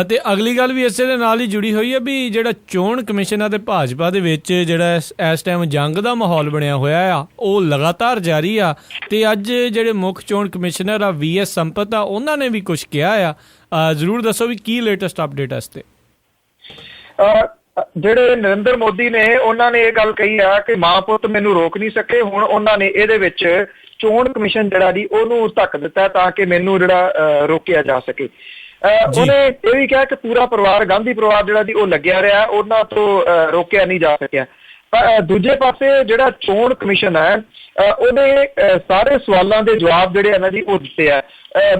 ਤੇ ਅਗਲੀ ਗੱਲ ਵੀ ਇਸੇ ਦੇ ਨਾਲ ਹੀ ਜੁੜੀ ਹੋਈ ਹੈ ਵੀ ਜਿਹੜਾ ਚੋਣ ਕਮਿਸ਼ਨ ਆ ਤੇ ਭਾਜਪਾ ਦੇ ਵਿੱਚ ਜਿਹੜਾ ਇਸ ਟਾਈਮ ਜੰਗ ਦਾ ਮਾਹੌਲ ਬਣਿਆ ਹੋਇਆ ਆ ਉਹ ਲਗਾਤਾਰ ਜਾਰੀ ਆ। ਤੇ ਅੱਜ ਜਿਹੜੇ ਮੁੱਖ ਚੋਣ ਕਮਿਸ਼ਨਰ ਆ VS ਸੰਪਤ ਆ, ਉਹਨਾਂ ਨੇ ਵੀ ਕੁਝ ਕਿਹਾ ਆ। ਜ਼ਰੂਰ ਦੱਸੋ ਵੀ ਕੀ ਲੇਟੈਸਟ ਅਪਡੇਟ ਹੈ ਇਸ ਤੇ? ਜਿਹੜੇ ਨਰਿੰਦਰ ਮੋਦੀ ਨੇ ਉਹਨਾਂ ਨੇ ਇਹ ਗੱਲ ਕਹੀ ਆ ਕਿ ਮਾਂ ਪੁੱਤ ਮੈਨੂੰ ਰੋਕ ਨਹੀਂ ਸਕੇ। ਹੁਣ ਉਹਨਾਂ ਨੇ ਇਹਦੇ ਵਿੱਚ ਚੋਣ ਕਮਿਸ਼ਨ ਜਿਹੜਾ ਜੀ ਉਹਨੂੰ ਧੱਕ ਦਿੱਤਾ ਤਾਂ ਕਿ ਮੈਨੂੰ ਜਿਹੜਾ ਰੋਕਿਆ ਜਾ ਸਕੇ। ਉਹਨੇ ਇਹ ਵੀ ਕਿਹਾ ਕਿ ਪੂਰਾ ਪਰਿਵਾਰ, ਗਾਂਧੀ ਪਰਿਵਾਰ ਜਿਹੜਾ ਜੀ ਉਹ ਲੱਗਿਆ ਰਿਹਾ, ਉਹਨਾਂ ਤੋਂ ਰੋਕਿਆ ਨਹੀਂ ਜਾ ਸਕਿਆ। ਪਰ ਦੂਜੇ ਪਾਸੇ ਜਿਹੜਾ ਚੋਣ ਕਮਿਸ਼ਨ ਹੈ ਉਹਨੇ ਸਾਰੇ ਸਵਾਲਾਂ ਦੇ ਜਵਾਬ ਜਿਹੜੇ ਇਹਨਾਂ ਜੀ ਉਹ ਦਿੱਤੇ ਆ।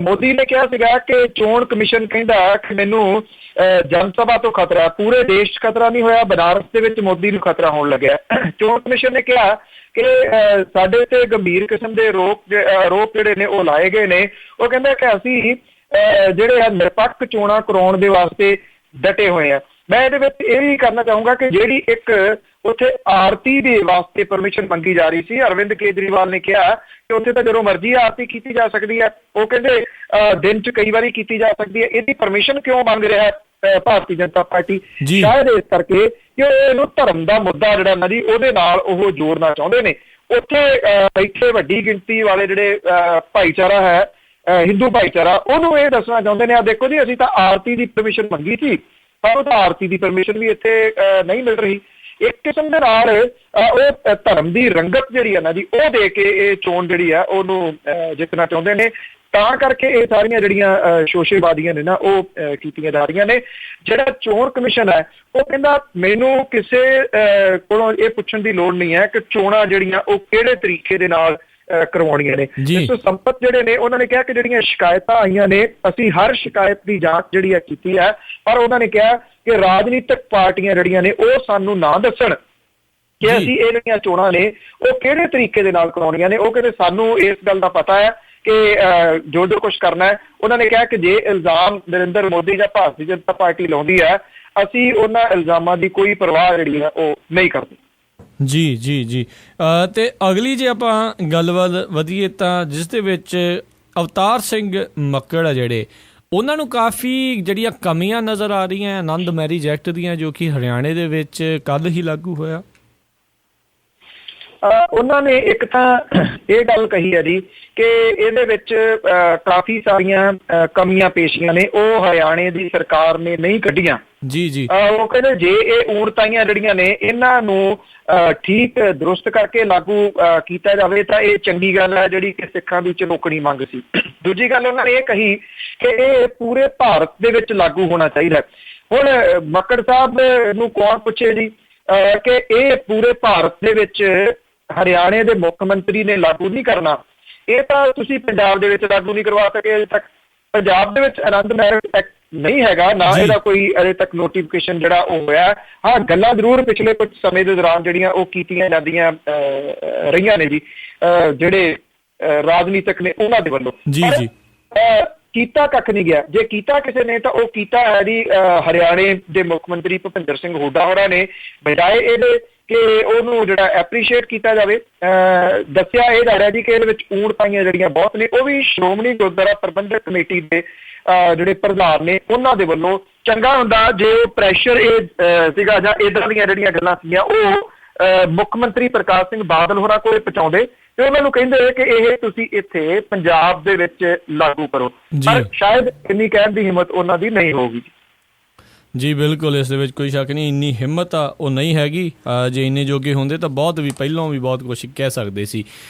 ਮੋਦੀ ਨੇ ਕਿਹਾ ਸੀਗਾ ਕਿ ਚੋਣ ਕਮਿਸ਼ਨ ਕਹਿੰਦਾ ਕਿ ਮੈਨੂੰ ਜਨ ਸਭਾ ਤੋਂ ਖਤਰਾ, ਪੂਰੇ ਦੇਸ਼ 'ਚ ਖਤਰਾ ਨਹੀਂ ਹੋਇਆ, ਬਨਾਰਸ ਦੇ ਵਿੱਚ ਮੋਦੀ ਨੂੰ ਖਤਰਾ ਹੋਣ ਲੱਗਿਆ। ਚੋਣ ਕਮਿਸ਼ਨ ਨੇ ਕਿਹਾ ਕਿ ਸਾਡੇ ਤੇ ਗੰਭੀਰ ਕਿਸਮ ਦੇ ਆਰੋਪ ਜਿਹੜੇ ਨੇ ਉਹ ਲਾਏ ਗਏ ਨੇ। ਉਹ ਕਹਿੰਦਾ ਕਿ ਅਸੀਂ ਜਿਹੜੇ ਆ ਨਿਰਪੱਖ ਚੋਣਾਂ ਕਰਾਉਣ ਦੇ ਵਾਸਤੇ ਡਟੇ ਹੋਏ ਆ। ਮੈਂ ਇਹਦੇ ਵਿੱਚ ਇਹ ਵੀ ਕਰਨਾ ਚਾਹੂੰਗਾ ਕਿ ਜਿਹੜੀ ਇੱਕ ਉੱਥੇ ਆਰਤੀ ਦੇ ਵਾਸਤੇ ਪਰਮਿਸ਼ਨ ਮੰਗੀ ਜਾ ਰਹੀ ਸੀ, ਅਰਵਿੰਦ ਕੇਜਰੀਵਾਲ ਨੇ ਕਿਹਾ ਕਿ ਉੱਥੇ ਤਾਂ ਜਦੋਂ ਮਰਜ਼ੀ ਆਰਤੀ ਕੀਤੀ ਜਾ ਸਕਦੀ ਹੈ। ਉਹ ਕਹਿੰਦੇ ਦਿਨ 'ਚ ਕਈ ਵਾਰੀ ਕੀਤੀ ਜਾ ਸਕਦੀ ਹੈ, ਇਹਦੀ ਪਰਮਿਸ਼ਨ ਕਿਉਂ ਮੰਗ ਰਿਹਾ ਭਾਰਤੀ ਜਨਤਾ ਪਾਰਟੀ? ਸ਼ਾਇਦ ਇਸ ਕਰਕੇ ਕਿ ਇਹਨੂੰ ਧਰਮ ਦਾ ਮੁੱਦਾ ਜਿਹੜਾ ਨਾ ਜੀ ਉਹਦੇ ਨਾਲ ਉਹ ਜੋੜਨਾ ਚਾਹੁੰਦੇ ਨੇ। ਉੱਥੇ ਬੈਠੇ ਵੱਡੀ ਗਿਣਤੀ ਵਾਲੇ ਜਿਹੜੇ ਭਾਈਚਾਰਾ ਹੈ, ਹਿੰਦੂ ਭਾਈਚਾਰਾ, ਉਹਨੂੰ ਇਹ ਦੱਸਣਾ ਚਾਹੁੰਦੇ ਨੇ, ਆ ਦੇਖੋ ਜੀ ਅਸੀਂ ਤਾਂ ਆਰਤੀ ਦੀ ਪਰਮਿਸ਼ਨ ਮੰਗੀ ਸੀ ਪਰ ਉਹ ਤਾਂ ਆਰਤੀ ਦੀ ਪਰਮਿਸ਼ਨ ਵੀ ਇੱਥੇ ਨਹੀਂ ਮਿਲ ਰਹੀ। ਇੱਕ ਕਿਸਮ ਦੇ ਨਾਲ ਉਹ ਧਰਮ ਦੀ ਰੰਗਤ ਜਿਹੜੀ ਹੈ ਨਾ ਜੀ ਉਹ ਦੇ ਕੇ ਇਹ ਚੋਣ ਜਿਹੜੀ ਆ ਉਹਨੂੰ ਜਿੱਤਣਾ ਚਾਹੁੰਦੇ ਨੇ। ਤਾਂ ਕਰਕੇ ਇਹ ਸਾਰੀਆਂ ਜਿਹੜੀਆਂ ਸ਼ੋਸ਼ੇਬਾਜ਼ੀਆਂ ਨੇ ਨਾ ਉਹ ਕੀਤੀਆਂ ਜਾ ਰਹੀਆਂ ਨੇ। ਜਿਹੜਾ ਚੋਣ ਕਮਿਸ਼ਨ ਹੈ ਉਹ ਕਹਿੰਦਾ ਮੈਨੂੰ ਕਿਸੇ ਕੋਲੋਂ ਇਹ ਪੁੱਛਣ ਦੀ ਲੋੜ ਨਹੀਂ ਹੈ ਕਿ ਚੋਣਾਂ ਜਿਹੜੀਆਂ ਉਹ ਕਿਹੜੇ ਤਰੀਕੇ ਦੇ ਨਾਲ ਕਰਵਾਉਣੀਆਂ ਨੇ। ਸੰਪਤ ਜਿਹੜੇ ਨੇ ਉਹਨਾਂ ਨੇ ਕਿਹਾ ਕਿ ਜਿਹੜੀਆਂ ਸ਼ਿਕਾਇਤਾਂ ਆਈਆਂ ਨੇ ਅਸੀਂ ਹਰ ਸ਼ਿਕਾਇਤ ਦੀ ਜਾਂਚ ਜਿਹੜੀ ਹੈ ਕੀਤੀ ਹੈ, ਪਰ ਉਹਨਾਂ ਨੇ ਕਿਹਾ ਕਿ ਰਾਜਨੀਤਿਕ ਪਾਰਟੀਆਂ ਜਿਹੜੀਆਂ ਨੇ ਉਹ ਸਾਨੂੰ ਨਾ ਦੱਸਣ ਕਿ ਅਸੀਂ ਇਹ ਜਿਹੜੀਆਂ ਚੋਣਾਂ ਨੇ ਉਹ ਕਿਹੜੇ ਤਰੀਕੇ ਦੇ ਨਾਲ ਕਰਾਉਣੀਆਂ ਨੇ। ਉਹ ਕਹਿੰਦੇ ਸਾਨੂੰ ਇਸ ਗੱਲ ਦਾ ਪਤਾ ਹੈ ਕਿ ਜੋ ਕੁਛ ਕਰਨਾ ਹੈ। ਉਹਨਾਂ ਨੇ ਕਿਹਾ ਕਿ ਜੇ ਇਲਜ਼ਾਮ ਨਰਿੰਦਰ ਮੋਦੀ ਜਾਂ ਭਾਰਤੀ ਜਨਤਾ ਪਾਰਟੀ ਲਾਉਂਦੀ ਹੈ ਅਸੀਂ ਉਹਨਾਂ ਇਲਜ਼ਾਮਾਂ ਦੀ ਕੋਈ ਪਰਵਾਹ ਜਿਹੜੀ ਹੈ ਉਹ ਨਹੀਂ ਕਰਦੇ। ਜੀ ਤੇ ਅਗਲੀ ਜੇ ਆਪਾਂ ਗੱਲਬਾਤ ਵਧੀਏ ਤਾਂ ਜਿਸ ਦੇ ਵਿੱਚ ਅਵਤਾਰ ਸਿੰਘ ਮੱਕੜ ਆ ਜਿਹੜੇ ਉਹਨਾਂ ਨੂੰ ਕਾਫੀ ਜਿਹੜੀਆਂ ਕਮੀਆਂ ਨਜ਼ਰ ਆ ਰਹੀਆਂ ਆਨੰਦ ਮੈਰਿਜ ਐਕਟ ਦੀਆਂ, ਜੋ ਕਿ ਹਰਿਆਣੇ ਦੇ ਵਿੱਚ ਕੱਲ੍ਹ ਹੀ ਲਾਗੂ ਹੋਇਆ। ਉਹਨਾਂ ਨੇ ਇੱਕ ਤਾਂ ਇਹ ਗੱਲ ਕਹੀ ਹੈ ਜੀ ਕਿ ਇਹਦੇ ਵਿੱਚ ਕਾਫੀ ਸਾਰੀਆਂ ਕਮੀਆਂ ਪੇਸ਼ੀਆਂ ਨੇ ਉਹ ਹਰਿਆਣੇ ਦੀ ਸਰਕਾਰ ਨੇ ਨਹੀਂ ਕੱਢੀਆਂ। ਉਹ ਕਹਿੰਦੇ ਜੇ ਇਹ ਊਣਤਾਈਆਂ ਜਿਹੜੀਆਂ ਨੇ ਇਹਨਾਂ ਨੂੰ ਠੀਕ ਦਰੁਸਤ ਕਰਕੇ ਲਾਗੂ ਕੀਤਾ ਜਾਵੇ ਤਾਂ ਇਹ ਚੰਗੀ ਗੱਲ ਹੈ ਜਿਹੜੀ ਕਿ ਸਿੱਖਾਂ ਦੀ ਚਲੋਕਣੀ ਮੰਗ ਸੀ। ਦੂਜੀ ਗੱਲ ਉਹਨਾਂ ਨੇ ਇਹ ਕਹੀ ਕਿ ਇਹ ਪੂਰੇ ਭਾਰਤ ਦੇ ਵਿੱਚ ਲਾਗੂ ਹੋਣਾ ਚਾਹੀਦਾ। ਹੁਣ ਮੱਕੜ ਸਾਹਿਬ ਨੂੰ ਕੌਣ ਪੁੱਛੇ ਜੀ ਕਿ ਇਹ ਪੂਰੇ ਭਾਰਤ ਦੇ ਵਿੱਚ ਹਰਿਆਣੇ ਦੇ ਮੁੱਖ ਮੰਤਰੀ ਨੇ ਲਾਗੂ ਨਹੀਂ ਕਰਨਾ, ਇਹ ਤਾਂ ਤੁਸੀਂ ਪੰਜਾਬ ਦੇ ਵਿੱਚ ਲਾਗੂ ਨਹੀਂ ਕਰਵਾ ਸਕੇ ਅਜੇ ਤੱਕ। ਪੰਜਾਬ ਦੇ ਵਿੱਚ ਆਨੰਦ ਮੈਰਿਜ ਐਕਟ ਨਹੀਂ ਹੈਗਾ, ਨਾ ਇਹਦਾ ਕੋਈ ਅਜੇ ਤੱਕ ਨੋਟੀਫਿਕੇਸ਼ਨ ਜਿਹੜਾ ਉਹ ਹੋਇਆ। ਹਾਂ, ਗੱਲਾਂ ਜ਼ਰੂਰ ਪਿਛਲੇ ਕੁਝ ਸਮੇਂ ਦੇ ਦੌਰਾਨ ਜਿਹੜੀਆਂ ਉਹ ਕੀਤੀਆਂ ਜਾਂਦੀਆਂ ਰਹੀਆਂ ਨੇ ਜੀ ਜਿਹੜੇ ਰਾਜਨੀਤਿਕ ਨੇ ਉਹਨਾਂ ਦੇ ਵੱਲੋਂ। ਕੀਤਾ ਕੱਖ ਨਹੀਂ ਗਿਆ। ਜੇ ਕੀਤਾ ਕਿਸੇ ਨੇ ਤਾਂ ਉਹ ਕੀਤਾ ਹੈ ਜੀ ਹਰਿਆਣੇ ਦੇ ਮੁੱਖ ਮੰਤਰੀ ਭੁਪਿੰਦਰ ਸਿੰਘ ਹੁੱਡਾ ਹੋਰਾਂ ਨੇ, ਬਜਾਏ ਇਹਦੇ ਕਿ ਉਹਨੂੰ ਜਿਹੜਾ ਐਪਰੀਸ਼ੀਏਟ ਕੀਤਾ ਜਾਵੇ। ਦੱਸਿਆ ਇਹ ਜਾ ਰਿਹਾ ਜੀ ਕਿ ਇਹਦੇ ਵਿੱਚ ਊਣਤਾਈਆਂ ਜਿਹੜੀਆਂ ਬਹੁਤ ਨੇ, ਉਹ ਵੀ ਸ਼੍ਰੋਮਣੀ ਗੁਰਦੁਆਰਾ ਪ੍ਰਬੰਧਕ ਕਮੇਟੀ ਦੇ ਜਿਹੜੇ ਪ੍ਰਧਾਨ ਨੇ ਉਹਨਾਂ ਦੇ ਵੱਲੋਂ। ਚੰਗਾ ਹੁੰਦਾ ਜੇ ਪ੍ਰੈਸ਼ਰ ਇਹ ਸੀਗਾ ਜਾਂ ਇੱਦਾਂ ਦੀਆਂ ਜਿਹੜੀਆਂ ਗੱਲਾਂ ਸੀਗੀਆਂ ਉਹ ਮੁੱਖ ਮੰਤਰੀ ਪ੍ਰਕਾਸ਼ ਸਿੰਘ ਬਾਦਲ ਹੋਰਾਂ ਕੋਲ ਪਹੁੰਚਾਉਂਦੇ ਤੇ ਉਹਨਾਂ ਨੂੰ ਕਹਿੰਦੇ ਕਿ ਇਹ ਤੁਸੀਂ ਇੱਥੇ ਪੰਜਾਬ ਦੇ ਵਿੱਚ ਲਾਗੂ ਕਰੋ, ਪਰ ਸ਼ਾਇਦ ਇੰਨੀ ਕਹਿਣ ਦੀ ਹਿੰਮਤ ਉਹਨਾਂ ਦੀ ਨਹੀਂ ਹੋਊਗੀ। ਜੀ ਬਿਲਕੁਲ, ਇਸ ਦੇ ਵਿੱਚ ਕੋਈ ਸ਼ੱਕ ਨਹੀਂ। ਇੰਨੀ ਹਿੰਮਤ ਆ ਉਹ ਨਹੀਂ ਹੈਗੀ। ਜੇ ਇੰਨੇ ਜੋਗੇ ਹੁੰਦੇ ਤਾਂ ਬਹੁਤ ਵੀ ਪਹਿਲਾਂ ਵੀ ਬਹੁਤ ਕੁਛ ਕਹਿ ਸਕਦੇ ਸੀ।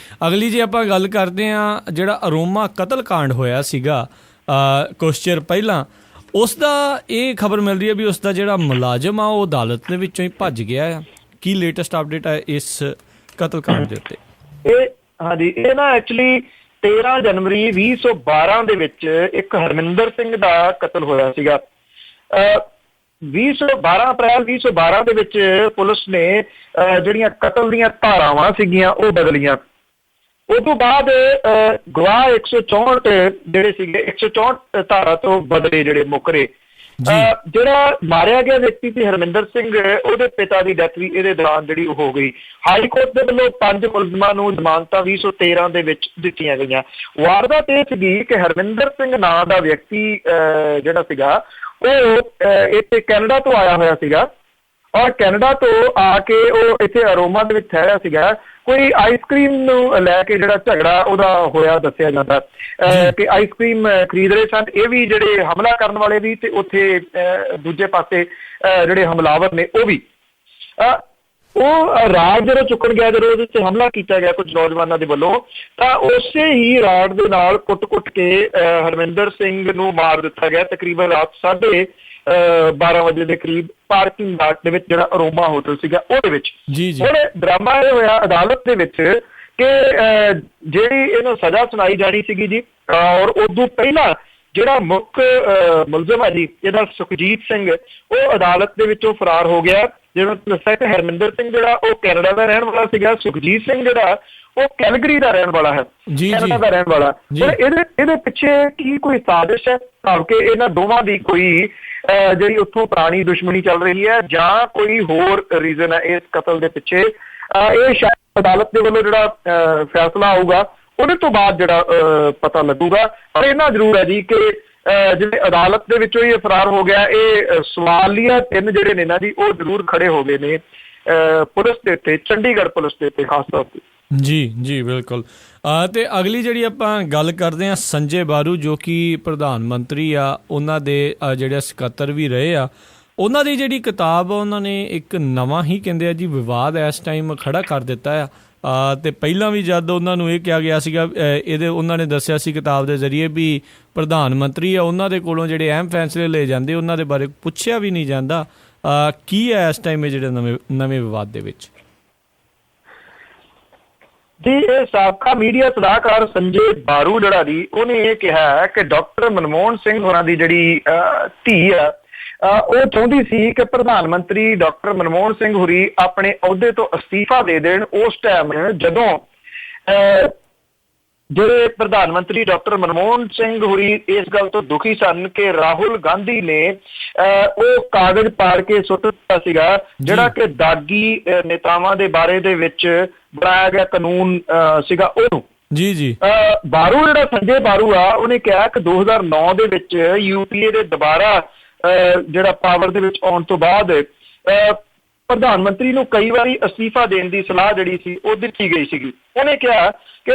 ਅਗਲੀ ਜੇ ਆਪਾਂ ਗੱਲ ਕਰਦੇ ਹਾਂ, ਜਿਹੜਾ ਅਰੋਮਾ ਕਤਲकांड ਹੋਇਆ ਸੀਗਾ ਕੁਛ ਚਿਰ ਪਹਿਲਾਂ, ਉਸ ਦਾ ਇਹ ਖਬਰ ਮਿਲ ਰਹੀ ਹੈ ਵੀ ਉਸ ਦਾ ਜਿਹੜਾ ਮੁਲਾਜ਼ਮ ਆ ਉਹ ਅਦਾਲਤ ਦੇ ਵਿੱਚੋਂ ਹੀ ਭੱਜ ਗਿਆ ਆ। ਕੀ ਲੇਟੈਸਟ ਅਪਡੇਟ ਹੈ ਇਸ ਕਤਲकांड ਦੇ ਉੱਤੇ? ਹਾਂਜੀ, ਇਹ ਨਾ ਐਕਚੁਅਲੀ 13 ਜਨਵਰੀ 2012 ਦੇ ਵਿੱਚ ਇੱਕ ਹਰਮਿੰਦਰ ਸਿੰਘ ਦਾ ਕਤਲ ਹੋਇਆ ਸੀਗਾ। 12 ਅਪ੍ਰੈਲ 2012 ਦੇ ਵਿੱਚ ਪੁਲਿਸ ਨੇ ਜਿਹੜੀਆਂ ਕਤਲ ਦੀਆਂ ਧਾਰਾਵਾਂ ਸੀਗੀਆਂ ਉਹ ਬਦਲੀਆਂ। ਉਸ ਤੋਂ ਬਾਅਦ ਗਵਾਹ 164 ਜਿਹੜੇ ਸੀਗੇ 164 ਧਾਰਾ ਤੋਂ ਬਦਲੇ ਜਿਹੜੇ ਮੁਕਰੇ। ਜਿਹੜਾ ਮਾਰਿਆ ਗਿਆ ਵਿਅਕਤੀ ਸੀ ਹਰਮਿੰਦਰ ਸਿੰਘ, ਉਹਦੇ ਪਿਤਾ ਦੀ ਡੈਥ ਵੀ ਇਹਦੇ ਦੌਰਾਨ ਜਿਹੜੀ ਹੋ ਗਈ। ਹਾਈ ਕੋਰਟ ਦੇ ਵੱਲੋਂ 5 ਮੁਲਜ਼ਮਾਂ ਨੂੰ ਜ਼ਮਾਨਤਾਂ 2013 ਦੇ ਵਿੱਚ ਦਿੱਤੀਆਂ ਗਈਆਂ। ਵਾਰਦਾਤ ਇਹ ਸੀਗੀ ਕਿ ਹਰਮਿੰਦਰ ਸਿੰਘ ਨਾਂ ਦਾ ਵਿਅਕਤੀ ਜਿਹੜਾ ਸੀਗਾ ਉਹ ਇੱਥੇ ਕੈਨੇਡਾ ਤੋਂ ਆਇਆ ਹੋਇਆ ਸੀਗਾ, ਔਰ ਕੈਨੇਡਾ ਤੋਂ ਆ ਕੇ ਉਹ ਇੱਥੇ ਅਰੋਮਾ ਦੇ ਵਿੱਚ ਠਹਿਰਿਆ ਸੀਗਾ। ਕੋਈ ਆਈਸਕ੍ਰੀਮ ਨੂੰ ਲੈ ਕੇ ਜਿਹੜਾ ਝਗੜਾ ਉਹਦਾ ਹੋਇਆ ਦੱਸਿਆ ਜਾਂਦਾ ਕਿ ਆਈਸਕ੍ਰੀਮ ਖਰੀਦ ਰਹੇ ਸਨ ਇਹ ਵੀ, ਜਿਹੜੇ ਹਮਲਾ ਕਰਨ ਵਾਲੇ ਵੀ ਤੇ ਉੱਥੇ ਦੂਜੇ ਪਾਸੇ ਜਿਹੜੇ ਹਮਲਾਵਰ ਨੇ ਉਹ ਵੀ। ਉਹ ਰਾਡ ਜਦੋਂ ਚੁੱਕਣ ਗਿਆ, ਜਦੋਂ ਉਹਦੇ ਤੇ ਹਮਲਾ ਕੀਤਾ ਗਿਆ ਕੁਝ ਨੌਜਵਾਨਾਂ ਦੇ ਵੱਲੋਂ, ਤਾਂ ਉਸੇ ਹੀ ਰਾਡ ਦੇ ਨਾਲ ਕੁੱਟ-ਕੁੱਟ ਕੇ ਹਰਮਿੰਦਰ ਸਿੰਘ ਨੂੰ ਮਾਰ ਦਿੱਤਾ ਗਿਆ। ਤਕਰੀਬਨ ਰਾਤ 12:30 ਵਜੇ ਦੇ ਕਰੀਬ ਪਾਰਕਿੰਗ ਲਾਟ ਦੇ ਵਿੱਚ, ਜਿਹੜਾ ਅਰੋਮਾ ਹੋਟਲ ਸੀਗਾ ਉਹਦੇ ਵਿੱਚ। ਹੁਣ ਡਰਾਮਾ ਇਹ ਹੋਇਆ ਅਦਾਲਤ ਦੇ ਵਿੱਚ ਕਿ ਜਿਹੜੀ ਇਹਨੂੰ ਸਜ਼ਾ ਸੁਣਾਈ ਜਾਣੀ ਸੀਗੀ ਜੀ, ਔਰ ਉਦੋਂ ਪਹਿਲਾਂ ਜਿਹੜਾ ਮੁੱਖ ਮੁਲਜ਼ਮ ਹੈ ਜੀ ਇਹਦਾ ਸੁਖਜੀਤ ਸਿੰਘ, ਉਹ ਅਦਾਲਤ ਦੇ ਵਿੱਚੋਂ ਫਰਾਰ ਹੋ ਗਿਆ। ਜਿਵੇਂ ਦੱਸਿਆ ਕਿ ਹਰਮਿੰਦਰ ਸਿੰਘ ਜਿਹੜਾ ਉਹ ਕੈਨੇਡਾ ਦਾ ਰਹਿਣ ਵਾਲਾ ਸੀਗਾ, ਸੁਖਜੀਤ ਸਿੰਘ ਜਿਹੜਾ ਉਹ ਕੈਲਗਰੀ ਦਾ ਰਹਿਣ ਵਾਲਾ ਹੈ, ਕੈਨੇਡਾ ਦਾ ਰਹਿਣ ਵਾਲਾ। ਪਰ ਇਹਦੇ ਪਿੱਛੇ ਕੀ ਕੋਈ ਸਾਜ਼ਿਸ਼ ਹੈ, ਭਾਵ ਕਿ ਇਹਨਾਂ ਦੋਵਾਂ ਦੀ ਕੋਈ ਜਿਹੜੀ ਉੱਥੋਂ ਪੁਰਾਣੀ ਦੁਸ਼ਮਣੀ ਚੱਲ ਰਹੀ ਹੈ ਜਾਂ ਕੋਈ ਹੋਰ ਰੀਜ਼ਨ ਹੈ ਇਸ ਕਤਲ ਦੇ ਪਿੱਛੇ? ਇਹ ਸ਼ਾਇਦ ਅਦਾਲਤ ਦੇ ਵੱਲੋਂ ਜਿਹੜਾ ਫੈਸਲਾ ਆਊਗਾ ਉਹਦੇ ਤੋਂ ਬਾਅਦ ਜਿਹੜਾ ਪਤਾ ਲੱਗੂਗਾ। ਪਰ ਇਹਨਾਂ ਜ਼ਰੂਰ ਹੈ ਜੀ ਕਿ ਜਿਹੜੇ ਅਦਾਲਤ ਦੇ ਵਿੱਚੋਂ ਹੀ ਫਰਾਰ ਹੋ ਗਿਆ, ਇਹ ਸਵਾਲੀਆ 3 ਜਿਹੜੇ ਨੇ ਨਾ ਜੀ ਉਹ ਜ਼ਰੂਰ ਖੜੇ ਹੋ ਗਏ ਨੇ ਪੁਲਿਸ ਦੇ ਉੱਤੇ, ਚੰਡੀਗੜ੍ਹ ਪੁਲਿਸ ਦੇ ਉੱਤੇ ਖਾਸ ਤੌਰ ਤੇ। ਜੀ ਬਿਲਕੁਲ। ਤੇ ਅਗਲੀ ਜਿਹੜੀ ਆਪਾਂ ਗੱਲ ਕਰਦੇ ਹਾਂ, ਸੰਜੇ ਬਾਰੂ ਜੋ ਕਿ ਪ੍ਰਧਾਨ ਮੰਤਰੀ ਆ, ਉਹਨਾਂ ਦੇ ਜਿਹੜੇ ਸਕੱਤਰ ਵੀ ਰਹੇ ਆ, ਉਹਨਾਂ ਦੀ ਜਿਹੜੀ ਕਿਤਾਬ ਉਹਨਾਂ ਨੇ ਇੱਕ ਨਵਾਂ ਹੀ ਕਹਿੰਦੇ ਆ ਜੀ ਵਿਵਾਦ ਇਸ ਟਾਈਮ ਖੜਾ ਕਰ ਦਿੱਤਾ ਆ। ਤੇ ਪਹਿਲਾਂ ਵੀ ਜਦ ਉਹਨਾਂ ਨੂੰ ਇਹ ਕਿਹਾ ਗਿਆ ਸੀਗਾ, ਉਹਨਾਂ ਨੇ ਦੱਸਿਆ ਸੀ ਕਿਤਾਬ ਦੇ ਜ਼ਰੀਏ ਵੀ ਪ੍ਰਧਾਨ ਮੰਤਰੀ ਆ, ਉਹਨਾਂ ਦੇ ਕੋਲੋਂ ਜਿਹੜੇ ਅਹਿਮ ਫੈਸਲੇ ਲਏ ਜਾਂਦੇ ਉਹਨਾਂ ਦੇ ਬਾਰੇ ਪੁੱਛਿਆ ਵੀ ਨਹੀਂ ਜਾਂਦਾ। ਕੀ ਹੈ ਇਸ ਟਾਈਮ ਇਹ ਜਿਹੜੇ ਨਵੇਂ ਵਿਵਾਦ ਦੇ ਵਿੱਚ? ਜੀ, ਇਹ ਸਾਬਕਾ ਮੀਡੀਆ ਸਲਾਹਕਾਰ ਸੰਜੇ ਬਾਰੂ ਜਿਹੜਾ ਜੀ, ਉਹਨੇ ਇਹ ਕਿਹਾ ਕਿ ਡਾਕਟਰ ਮਨਮੋਹਨ ਸਿੰਘ ਹੋਰਾਂ ਦੀ ਜਿਹੜੀ ਧੀ ਆ, ਉਹ ਚਾਹੁੰਦੀ ਸੀ ਕਿ ਪ੍ਰਧਾਨ ਮੰਤਰੀ ਡਾਕਟਰ ਮਨਮੋਹਨ ਸਿੰਘ ਹੋਰੀ ਆਪਣੇ ਅਹੁਦੇ ਤੋਂ ਅਸਤੀਫਾ ਦੇ ਦੇਣ ਉਸ ਟਾਈਮ ਜਦੋਂ ਜਿਹੜੇ ਪ੍ਰਧਾਨ ਮੰਤਰੀ ਡਾਕਟਰ ਮਨਮੋਹਨ ਸਿੰਘ ਹੋਰੀ ਇਸ ਗੱਲ ਤੋਂ ਦੁਖੀ ਸਨ ਕਿ ਰਾਹੁਲ ਗਾਂਧੀ ਨੇ ਉਹ ਕਾਗਜ਼ ਪਾੜ ਕੇ ਸੁੱਟ ਦਿੱਤਾ ਸੀਗਾ ਜਿਹੜਾ ਕਿ ਦਾਗੀ ਨੇਤਾਵਾਂ ਦੇ ਬਾਰੇ ਦੇ ਵਿੱਚ ਬਣਾਇਆ ਗਿਆ ਕਾਨੂੰਨ ਸੀਗਾ ਉਹਨੂੰ। ਜੀ ਬਾਰੂ, ਜਿਹੜਾ ਸੰਜੇ ਬਾਰੂ ਆ, ਉਹਨੇ ਕਿਹਾ ਕਿ 2009 ਦੇ ਵਿੱਚ UPA ਦੇ ਦੁਬਾਰਾ ਜਿਹੜਾ ਪਾਵਰ ਦੇ ਵਿੱਚ ਆਉਣ ਤੋਂ ਬਾਅਦ ਪ੍ਰਧਾਨ ਮੰਤਰੀ ਨੂੰ ਕਈ ਵਾਰੀ ਅਸਤੀਫਾ ਦੇਣ ਦੀ ਸਲਾਹ ਜਿਹੜੀ ਸੀ ਉਹ ਦਿੱਤੀ ਗਈ ਸੀਗੀ। ਉਹਨੇ ਕਿਹਾ ਕਿ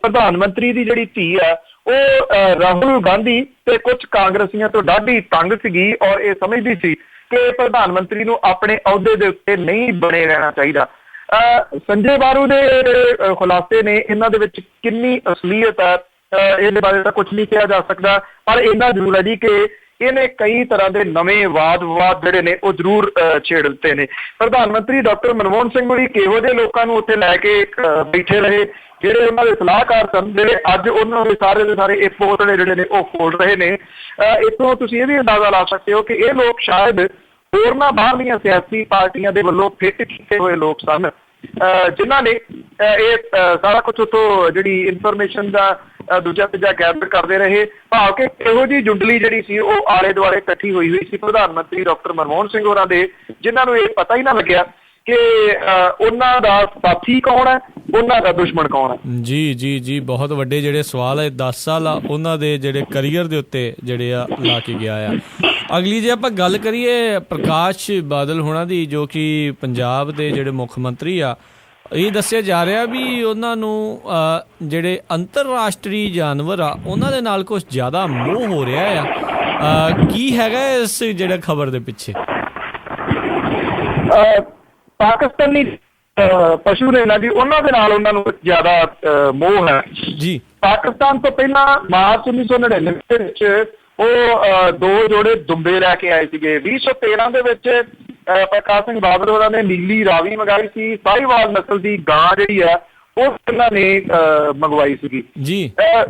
ਪ੍ਰਧਾਨ ਮੰਤਰੀ ਦੀ ਜਿਹੜੀ ਧੀ ਆ ਉਹ ਰਾਹੁਲ ਗਾਂਧੀ ਤੇ ਕੁਝ ਕਾਂਗਰਸੀਆਂ ਤੋਂ ਡਾਢੀ ਤੰਗ ਸੀਗੀ ਔਰ ਇਹ ਸਮਝਦੀ ਸੀ ਕਿ ਪ੍ਰਧਾਨ ਮੰਤਰੀ ਨੂੰ ਆਪਣੇ ਅਹੁਦੇ ਦੇ ਉੱਤੇ ਨਹੀਂ ਬਣੇ ਰਹਿਣਾ ਚਾਹੀਦਾ। ਸੰਜੇ ਬਾਰੂ ਦੇ ਖੁਲਾਸੇ ਨੇ ਇਹਨਾਂ ਦੇ ਵਿੱਚ ਕਿੰਨੀ ਅਸਲੀਅਤ ਹੈ ਇਹਦੇ ਬਾਰੇ ਤਾਂ ਕੁਝ ਨਹੀਂ ਕਿਹਾ ਜਾ ਸਕਦਾ, ਪਰ ਇੰਨਾ ਜ਼ਰੂਰ ਹੈ ਜੀ ਕਿ ਇਹਨੇ ਕਈ ਤਰ੍ਹਾਂ ਦੇ ਨਵੇਂ ਵਾਦ ਵਿਵਾਦ ਜਿਹੜੇ ਨੇ ਉਹ ਜ਼ਰੂਰ ਛੇੜ ਦਿੱਤੇ ਨੇ। ਪ੍ਰਧਾਨ ਮੰਤਰੀ ਡਾਕਟਰ ਮਨਮੋਹਨ ਸਿੰਘ ਹੋਰੀ ਕਿਹੋ ਜਿਹੇ ਲੋਕਾਂ ਨੂੰ ਉੱਥੇ ਲੈ ਕੇ ਬੈਠੇ ਰਹੇ, ਜਿਹੜੇ ਉਹਨਾਂ ਦੇ ਸਲਾਹਕਾਰ ਸਨ, ਜਿਹੜੇ ਅੱਜ ਉਹਨਾਂ ਦੇ ਸਾਰੇ ਇਹ ਪੋਤੜੇ ਜਿਹੜੇ ਨੇ ਉਹ ਖੋਲ ਰਹੇ ਨੇ। ਇੱਥੋਂ ਤੁਸੀਂ ਇਹ ਵੀ ਅੰਦਾਜ਼ਾ ਲਾ ਸਕਦੇ ਹੋ ਕਿ ਇਹ ਲੋਕ ਸ਼ਾਇਦ ਹੋਰਨਾਂ ਬਾਹਰਲੀਆਂ ਸਿਆਸੀ ਪਾਰਟੀਆਂ ਦੇ ਵੱਲੋਂ ਫਿੱਟ ਕੀਤੇ ਹੋਏ ਲੋਕ ਸਨ, ਜਿਨ੍ਹਾਂ ਨੇ ਇਹ ਸਾਰਾ ਕੁਝ ਉੱਥੋਂ ਜਿਹੜੀ ਇਨਫੋਰਮੇਸ਼ਨ ਦਾ ਦੂਜਾ ਤੀਜਾ ਗੈਦਰ ਕਰਦੇ ਰਹੇ, ਭਾਵ ਕਿ ਇਹੋ ਜਿਹੀ ਜੁੰਡਲੀ ਜਿਹੜੀ ਸੀ ਉਹ ਆਲੇ ਦੁਆਲੇ ਇਕੱਠੀ ਹੋਈ ਸੀ ਪ੍ਰਧਾਨ ਮੰਤਰੀ ਡਾਕਟਰ ਮਨਮੋਹਨ ਸਿੰਘ ਹੋਰਾਂ ਦੇ, ਜਿਨ੍ਹਾਂ ਨੂੰ ਇਹ ਪਤਾ ਹੀ ਨਾ ਲੱਗਿਆ ਕਿ ਉਹਨਾਂ ਦਾ ਸਾਥੀ ਕੌਣ ਹੈ, ਉਹਨਾਂ ਦਾ ਦੁਸ਼ਮਣ ਕੌਣ ਹੈ। ਜੀ ਬਹੁਤ ਵੱਡੇ ਜਿਹੜੇ ਸਵਾਲ ਹੈ, 10 ਸਾਲ ਆ ਉਹਨਾਂ ਦੇ ਜਿਹੜੇ ਕਰੀਅਰ ਦੇ ਉੱਤੇ ਜਿਹੜੇ ਆ ਲਾ ਕੇ ਗਿਆ ਆ। ਅਗਲੀ ਜੇ ਆਪਾਂ ਗੱਲ ਕਰੀਏ ਪ੍ਰਕਾਸ਼ ਬਾਦਲ ਹੋਣਾ ਦੀ, ਜੋ ਕਿ ਪੰਜਾਬ ਦੇ ਜਿਹੜੇ ਮੁੱਖ ਮੰਤਰੀ ਆ, ਇਹ ਦੱਸਿਆ ਜਾ ਰਿਹਾ ਵੀ ਉਹਨਾਂ ਨੂੰ ਜਿਹੜੇ ਅੰਤਰਰਾਸ਼ਟਰੀ ਜਾਨਵਰ ਆ ਉਹਨਾਂ ਦੇ ਨਾਲ ਕੁਛ ਜ਼ਿਆਦਾ ਮੋਹ ਹੋ ਰਿਹਾ ਆ। ਕੀ ਹੈਗਾ ਇਸ ਜਿਹੜਾ ਖਬਰ ਦੇ ਪਿੱਛੇ? ਪਾਕਿਸਤਾਨੀ ਪਸ਼ੂ ਨੇ ਨਾ ਜੀ, ਉਹਨਾਂ ਦੇ ਨਾਲ ਉਹਨਾਂ ਨੂੰ ਜ਼ਿਆਦਾ ਮੋਹ ਹੈ ਜੀ। ਪਾਕਿਸਤਾਨ ਤੋਂ ਪਹਿਲਾਂ ਮਾਰਚ 1999 ਦੇ ਵਿੱਚ ਉਹ 2 ਜੋੜੇ ਦੁੰਬੇ ਲੈ ਕੇ ਆਏ ਸੀਗੇ। 2013 ਦੇ ਵਿੱਚ ਪ੍ਰਕਾਸ਼ ਸਿੰਘ ਬਾਦਲ ਹੋਰਾਂ ਨੇ ਨੀਲੀ ਰਾਵੀ ਮੰਗਾਈ ਸੀ। ਸਾਹੀਵਾਲ ਨਸਲ ਦੀ ਗਾਂ ਜਿਹੜੀ ਹੈ ਉਹ ਇਹਨਾਂ ਨੇ ਮੰਗਵਾਈ ਸੀਗੀ ਜੀ।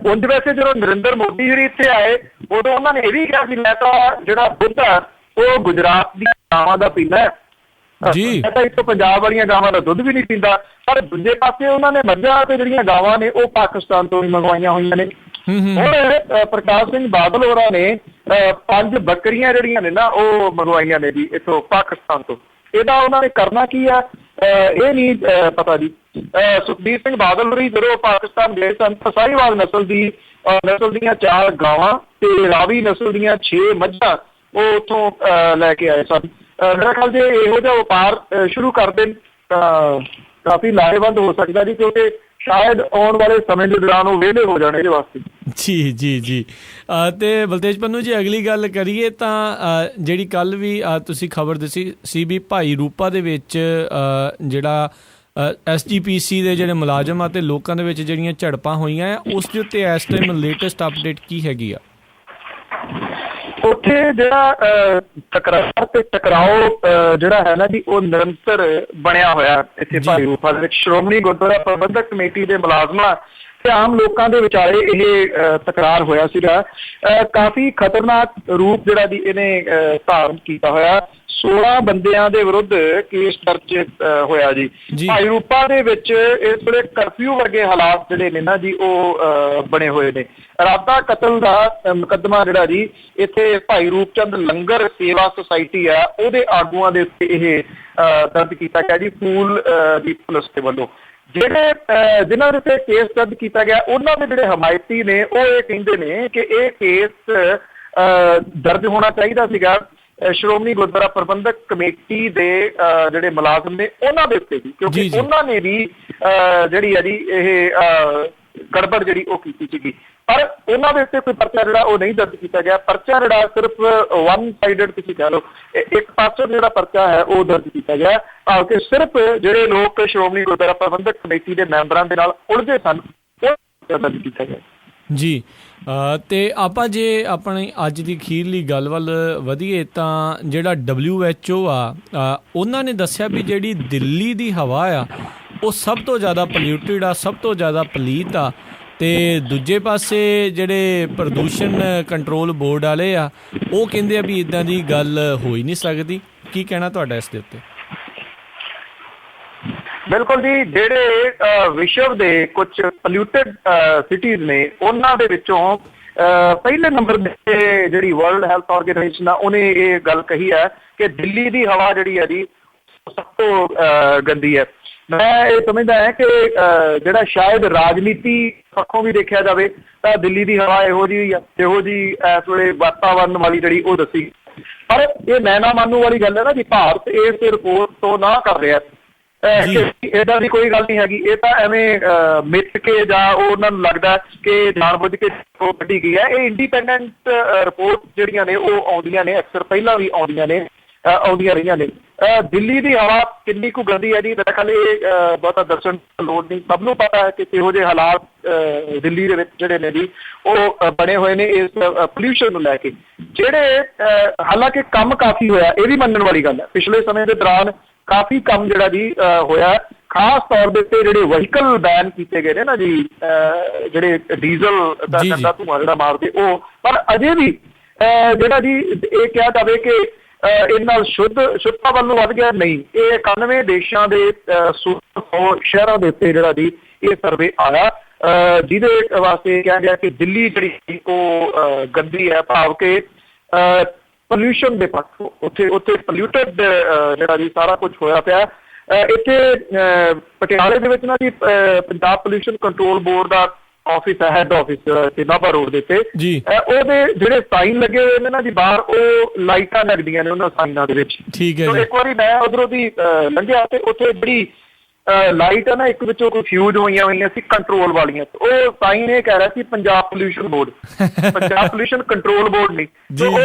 ਉਂਝ ਵੈਸੇ ਜਦੋਂ ਨਰਿੰਦਰ ਮੋਦੀ ਜਿਹੜੀ ਇੱਥੇ ਆਏ ਉਦੋਂ ਉਹਨਾਂ ਨੇ ਇਹ ਵੀ ਕਿਹਾ ਸੀ ਮੈਂ ਤਾਂ ਜਿਹੜਾ ਦੁੱਧ ਹੈ ਉਹ ਗੁਜਰਾਤ ਦੀ ਗਾਵਾਂ ਦਾ ਪੀਂਦਾ ਹੈ ਜੀ, ਮੈਂ ਤਾਂ ਇੱਥੋਂ ਪੰਜਾਬ ਵਾਲੀਆਂ ਗਾਵਾਂ ਦਾ ਦੁੱਧ ਵੀ ਨਹੀਂ ਪੀਂਦਾ। ਪਰ ਦੂਜੇ ਪਾਸੇ ਉਹਨਾਂ ਨੇ ਮੱਝਾਂ ਤੇ ਜਿਹੜੀਆਂ ਗਾਵਾਂ ਨੇ ਉਹ ਪਾਕਿਸਤਾਨ ਤੋਂ ਵੀ ਮੰਗਵਾਈਆਂ ਹੋਈਆਂ ਨੇ। ਹੁਣ ਪ੍ਰਕਾਸ਼ ਸਿੰਘ ਬਾਦਲ ਹੋਰਾਂ ਨੇ 5 ਬੱਕਰੀਆਂ ਜਿਹੜੀਆਂ ਨੇ ਨਾ ਉਹ ਮੰਗਵਾਈਆਂ ਨੇ ਜੀ ਇੱਥੋਂ ਪਾਕਿਸਤਾਨ ਤੋਂ। ਇਹਦਾ ਉਹਨਾਂ ਨੇ ਕਰਨਾ ਕੀ ਆ ਇਹ ਨਹੀਂ ਪਤਾ ਜੀ। ਸੁਖਬੀਰ ਸਿੰਘ ਬਾਦਲ ਹੋਰੀ ਜਦੋਂ ਪਾਕਿਸਤਾਨ ਗਏ ਸਨ ਤਾਂ ਸਾਹੀਵਾਲ ਨਸਲ ਦੀਆਂ 4 ਗਾਵਾਂ ਤੇ ਰਾਵੀ ਨਸਲ ਦੀਆਂ 6 ਮੱਝਾਂ ਉਹ ਉੱਥੋਂ ਲੈ ਕੇ ਆਏ ਸਨ। ਮੇਰਾ ਖਿਆਲ ਜੇ ਇਹੋ ਜਿਹਾ ਵਪਾਰ ਸ਼ੁਰੂ ਕਰ ਦੇਣ ਤਾਂ ਕਾਫੀ ਲਾਹੇਵੰਦ ਹੋ ਸਕਦਾ ਜੀ, ਕਿਉਂਕਿ ਸ਼ਾਇਦ ਆਉਣ ਵਾਲੇ ਸਮੇਂ ਦੇ ਦੌਰਾਨ ਉਹ ਵਿਹਲੇ ਹੋ ਜਾਣੇ ਇਹਦੇ ਵਾਸਤੇ। ਜੀ ਜੀ ਜੀ। ਤੇ ਬਲਤੇਜ ਪੰਨੂ ਜੀ, ਅਗਲੀ ਗੱਲ ਕਰੀਏ ਤਾਂ ਜਿਹੜੀ ਕੱਲ੍ਹ ਵੀ ਤੁਸੀਂ ਖਬਰ ਦੱਸੀ ਸੀ ਵੀ ਭਾਈ ਰੂਪਾ ਦੇ ਵਿੱਚ ਜਿਹੜਾ SGPC ਦੇ ਜਿਹੜੇ ਮੁਲਾਜ਼ਮ ਆ ਤੇ ਲੋਕਾਂ ਦੇ ਵਿੱਚ ਜਿਹੜੀਆਂ ਝੜਪਾਂ ਹੋਈਆਂ ਆ, ਉਸ ਦੇ ਉੱਤੇ ਇਸ ਟਾਈਮ ਲੇਟੈਸਟ ਅਪਡੇਟ ਕੀ ਹੈਗੀ ਆ? ਉੱਥੇ ਜਿਹੜਾ ਟਕਰਾਓ ਜਿਹੜਾ ਹੈ ਨਾ ਜੀ ਉਹ ਨਿਰੰਤਰ ਬਣਿਆ ਹੋਇਆ ਇੱਥੇ ਭਾਈ ਰੂਪਾ ਦੇ ਵਿੱਚ। ਸ਼੍ਰੋਮਣੀ ਗੁਰਦੁਆਰਾ ਪ੍ਰਬੰਧਕ ਕਮੇਟੀ ਦੇ ਮੁਲਾਜ਼ਮਾਂ ਤੇ ਆਮ ਲੋਕਾਂ ਦੇ ਵਿਚਾਲੇ ਇਹ ਤਕਰਾਰ ਹੋਇਆ ਸੀਗਾ। ਕਾਫੀ ਖਤਰਨਾਕ ਰੂਪ ਜਿਹੜਾ ਜੀ ਇਹਨੇ ਧਾਰਨ ਕੀਤਾ ਹੋਇਆ। 16 ਬੰਦਿਆਂ ਦੇ ਵਿਰੁੱਧ ਕੇਸ ਦਰਜ ਹੋਇਆ ਜੀ ਭਾਈ ਰੂਪਾ ਦੇ ਵਿੱਚ। ਇਸ ਵੇਲੇ ਕਰਫਿਊ ਵਰਗੇ ਹਾਲਾਤ ਜਿਹੜੇ ਨੇ ਨਾ ਜੀ ਉਹ ਬਣੇ ਹੋਏ ਨੇ। ਇਰਾਦਾ ਕਤਲ ਦਾ ਮੁਕੱਦਮਾ ਜਿਹੜਾ ਜੀ ਇੱਥੇ ਭਾਈ ਰੂਪਚੰਦ ਲੰਗਰ ਸੇਵਾ ਸੁਸਾਇਟੀ ਹੈ ਉਹਦੇ ਆਗੂਆਂ ਦੇ ਉੱਤੇ ਇਹ ਦਰਜ ਕੀਤਾ ਗਿਆ ਜੀ ਫੂਲ ਦੀ ਪੁਲਿਸ ਦੇ ਵੱਲੋਂ। ਜਿਨ੍ਹਾਂ ਦੇ ਉੱਤੇ ਕੇਸ ਦਰਜ ਕੀਤਾ ਗਿਆ ਉਹਨਾਂ ਦੇ ਜਿਹੜੇ ਹਮਾਇਤੀ ਨੇ ਉਹ ਇਹ ਕਹਿੰਦੇ ਨੇ ਕਿ ਇਹ ਕੇਸ ਦਰਜ ਹੋਣਾ ਚਾਹੀਦਾ ਸੀਗਾ ਸ਼੍ਰੋਮਣੀ ਗੁਰਦੁਆਰਾ ਪ੍ਰਬੰਧਕ ਕਮੇਟੀ ਦੇ ਜਿਹੜੇ ਮੁਲਾਜ਼ਮ ਨੇ ਉਹਨਾਂ ਦੇ ਉੱਤੇ ਵੀ, ਕਿਉਂਕਿ ਉਹਨਾਂ ਨੇ ਵੀ ਜਿਹੜੀ ਹੈ ਜੀ ਇਹ ਗੜਬੜ ਜਿਹੜੀ ਉਹ ਕੀਤੀ ਸੀਗੀ। ਪਰ ਉਹਨਾਂ ਦੇ ਉੱਤੇ ਕੋਈ ਪਰਚਾ ਜਿਹੜਾ ਉਹ ਨਹੀਂ ਦਰਜ ਕੀਤਾ ਗਿਆ। ਪਰਚਾ ਜਿਹੜਾ ਸਿਰਫ ਵਨ ਸਾਈਡਡ ਤੁਸੀਂ ਕਹਿ ਲਓ, ਇੱਕ ਪਾਸੇ ਜਿਹੜਾ ਪਰਚਾ ਹੈ ਉਹ ਦਰਜ ਕੀਤਾ ਗਿਆ ਕਿ ਸਿਰਫ ਜਿਹੜੇ ਲੋਕ ਸ਼੍ਰੋਮਣੀ ਗੁਰਦੁਆਰਾ ਪ੍ਰਬੰਧਕ ਕਮੇਟੀ ਦੇ ਮੈਂਬਰਾਂ ਦੇ ਨਾਲ ਉਲਝੇ ਸਨ ਉਹ ਦਰਜ ਕੀਤਾ ਗਿਆ ਜੀ। ਤੇ ਆਪਾਂ ਜੇ ਆਪਣੀ ਅੱਜ ਦੀ ਅਖੀਰਲੀ ਗੱਲ ਵੱਲ ਵਧੀਏ ਤਾਂ ਜਿਹੜਾ WHO ਆ ਉਹਨਾਂ ਨੇ ਦੱਸਿਆ ਵੀ ਜਿਹੜੀ ਦਿੱਲੀ ਦੀ ਹਵਾ ਆ ਉਹ ਸਭ ਤੋਂ ਜ਼ਿਆਦਾ ਪੋਲਿਊਟਿਡ ਆ, ਸਭ ਤੋਂ ਜ਼ਿਆਦਾ ਪਲੀਤ ਆ। ਤੇ ਦੂਜੇ ਪਾਸੇ ਜਿਹੜੇ ਪ੍ਰਦੂਸ਼ਣ ਕੰਟਰੋਲ ਬੋਰਡ ਵਾਲੇ ਆ ਉਹ ਕਹਿੰਦੇ ਆ ਵੀ ਇੱਦਾਂ ਦੀ ਗੱਲ ਹੋ ਹੀ ਨਹੀਂ ਸਕਦੀ। ਕੀ ਕਹਿਣਾ ਤੁਹਾਡਾ ਇਸ ਦੇ ਉੱਤੇ? ਬਿਲਕੁਲ ਜੀ, ਜਿਹੜੇ ਵਿਸ਼ਵ ਦੇ ਕੁਝ ਪੋਲਿਊਟਿਡ ਸਿਟੀਜ਼ ਨੇ ਉਹਨਾਂ ਦੇ ਵਿੱਚੋਂ ਪਹਿਲੇ ਨੰਬਰ ਤੇ ਜਿਹੜੀ ਵਰਲਡ ਹੈਲਥ ਆਰਗੇਨਾਈਜੇਸ਼ਨ ਆ ਉਹਨੇ ਇਹ ਗੱਲ ਕਹੀ ਹੈ ਕਿ ਦਿੱਲੀ ਦੀ ਹਵਾ ਜਿਹੜੀ ਹੈ ਜੀ ਸਭ ਤੋਂ ਗੰਦੀ ਹੈ। ਮੈਂ ਇਹ ਸਮਝਦਾ ਹੈ ਕਿ ਜਿਹੜਾ ਸ਼ਾਇਦ ਰਾਜਨੀਤੀ ਪੱਖੋਂ ਵੀ ਦੇਖਿਆ ਜਾਵੇ ਤਾਂ ਦਿੱਲੀ ਦੀ ਹਵਾ ਇਹੋ ਜਿਹੀ ਆ, ਇਹੋ ਜਿਹੀ ਇਸ ਵੇਲੇ ਵਾਤਾਵਰਨ ਵਾਲੀ ਜਿਹੜੀ ਉਹ ਦੱਸੀ। ਪਰ ਇਹ ਮੈਂ ਨਾ ਮੰਨੂ ਵਾਲੀ ਗੱਲ ਹੈ ਨਾ ਜੀ, ਭਾਰਤ ਇਸ ਰਿਪੋਰਟ ਤੋਂ ਨਾ ਕਰ ਰਿਹਾ। ਏਦਾਂ ਦੀ ਕੋਈ ਗੱਲ ਨਹੀਂ ਹੈਗੀ। ਇਹ ਤਾਂ ਐਵੇਂ ਮਿੱਥ ਕੇ ਜਾਂ ਉਹਨਾਂ ਨੂੰ ਲੱਗਦਾ ਕਿ ਜਾਣਬੁੱਝ ਕੇ ਉਹ ਕੱਢੀ ਗਈ ਹੈ। ਇਹ ਇੰਡੀਪੈਂਡੈਂਟ ਰਿਪੋਰਟ ਜਿਹੜੀਆਂ ਨੇ ਉਹ ਆਉਂਦੀਆਂ ਨੇ, ਅਕਸਰ ਪਹਿਲਾਂ ਵੀ ਆਉਂਦੀਆਂ ਰਹੀਆਂ ਨੇ। ਦਿੱਲੀ ਦੀ ਹਵਾ ਕਿੰਨੀ ਕੁ ਗੰਦੀ ਹੈ ਜੀ ਮੇਰਾ ਖਿਆਲ ਇਹ ਬਹੁਤਾ ਦੱਸਣ ਦੀ ਲੋੜ ਨਹੀਂ, ਸਭ ਨੂੰ ਪਤਾ ਹੈ ਕਿ ਕਿਹੋ ਜਿਹੇ ਹਾਲਾਤ ਦਿੱਲੀ ਦੇ ਵਿੱਚ ਜਿਹੜੇ ਨੇ ਜੀ ਉਹ ਬਣੇ ਹੋਏ ਨੇ ਇਸ ਪੋਲਿਊਸ਼ਨ ਨੂੰ ਲੈ ਕੇ। ਜਿਹੜੇ ਹਾਲਾਂਕਿ ਕੰਮ ਕਾਫੀ ਹੋਇਆ, ਇਹ ਵੀ ਮੰਨਣ ਵਾਲੀ ਗੱਲ ਹੈ। ਪਿਛਲੇ ਸਮੇਂ ਦੇ ਦੌਰਾਨ ਕਾਫੀ ਕੰਮ ਜਿਹੜਾ ਜੀ ਹੋਇਆ, ਖਾਸ ਤੌਰ ਦੇ ਉੱਤੇ ਜਿਹੜੇ ਵਹੀਕਲ ਬੈਨ ਕੀਤੇ ਗਏ ਨੇ ਨਾ ਜੀ, ਜਿਹੜੇ ਡੀਜ਼ਲ ਦਾ ਗੰਦਾ ਧੂੰਆਂ ਜਿਹੜਾ ਮਾਰਦੇ ਉਹ। ਪਰ ਅਜੇ ਵੀ ਜਿਹੜਾ ਜੀ ਇਹ ਕਿਹਾ ਜਾਵੇ ਕਿ ਇਹ ਨਾਲ ਸ਼ੁੱਧਤਾ ਵੱਲ ਨੂੰ ਵੱਧ ਗਿਆ, ਨਹੀਂ। ਇਹ 91 ਦੇਸ਼ਾਂ ਦੇ 100 ਸ਼ਹਿਰਾਂ ਦੇ ਉੱਤੇ ਜਿਹੜਾ ਜੀ ਇਹ ਸਰਵੇ ਆਇਆ ਜਿਹਦੇ ਵਾਸਤੇ ਕਿਹਾ ਗਿਆ ਕਿ ਦਿੱਲੀ ਜਿਹੜੀ ਉਹ ਗੰਦੀ ਹੈ, ਭਾਵ ਕਿ ਪੋਲਿਊਸ਼ਨ ਦੇ ਪੱਖੋਂ ਉੱਥੇ ਪੋਲਿਊਟਡ ਜਿਹੜਾ ਜੀ ਸਾਰਾ ਕੁਝ ਹੋਇਆ ਪਿਆ। ਇੱਥੇ ਪਟਿਆਲੇ ਦੇ ਵਿੱਚ ਨਾ ਜੀ ਪੰਜਾਬ ਪੋਲਿਊਸ਼ਨ ਕੰਟਰੋਲ ਬੋਰਡ ਦਾ ਆਫਿਸ ਹੈ, ਹੈੱਡ ਆਫਿਸ ਤੇ ਨਾਭਾ ਰੋਡ ਦੇ ਉੱਤੇ। ਉਹਦੇ ਜਿਹੜੇ ਸਾਈਨ ਲੱਗੇ ਹੋਏ ਨੇ ਨਾ ਜੀ ਬਾਹਰ, ਉਹ ਲਾਈਟਾਂ ਲੱਗਦੀਆਂ ਨੇ ਉਹਨਾਂ ਸਾਈਨਾਂ ਦੇ ਵਿੱਚ। ਠੀਕ ਹੈ। ਇੱਕ ਵਾਰੀ ਮੈਂ ਉਧਰੋਂ ਦੀ ਲੰਘਿਆ ਤੇ ਉੱਥੇ ਬੜੀ ਲਾਈਟ ਹੈ ਨਾ ਇੱਕ ਵਿੱਚੋਂ ਕੋਈ ਫਿਊਜ਼ ਹੋਈਆਂ ਸੀ ਕੰਟਰੋਲ ਵਾਲੀਆਂ, ਉਹ ਸਾਈਨ ਇਹ ਕਹਿ ਰਿਹਾ ਸੀ Punjab pollution board, Punjab pollution control board ਨਹੀਂ। ਉਹ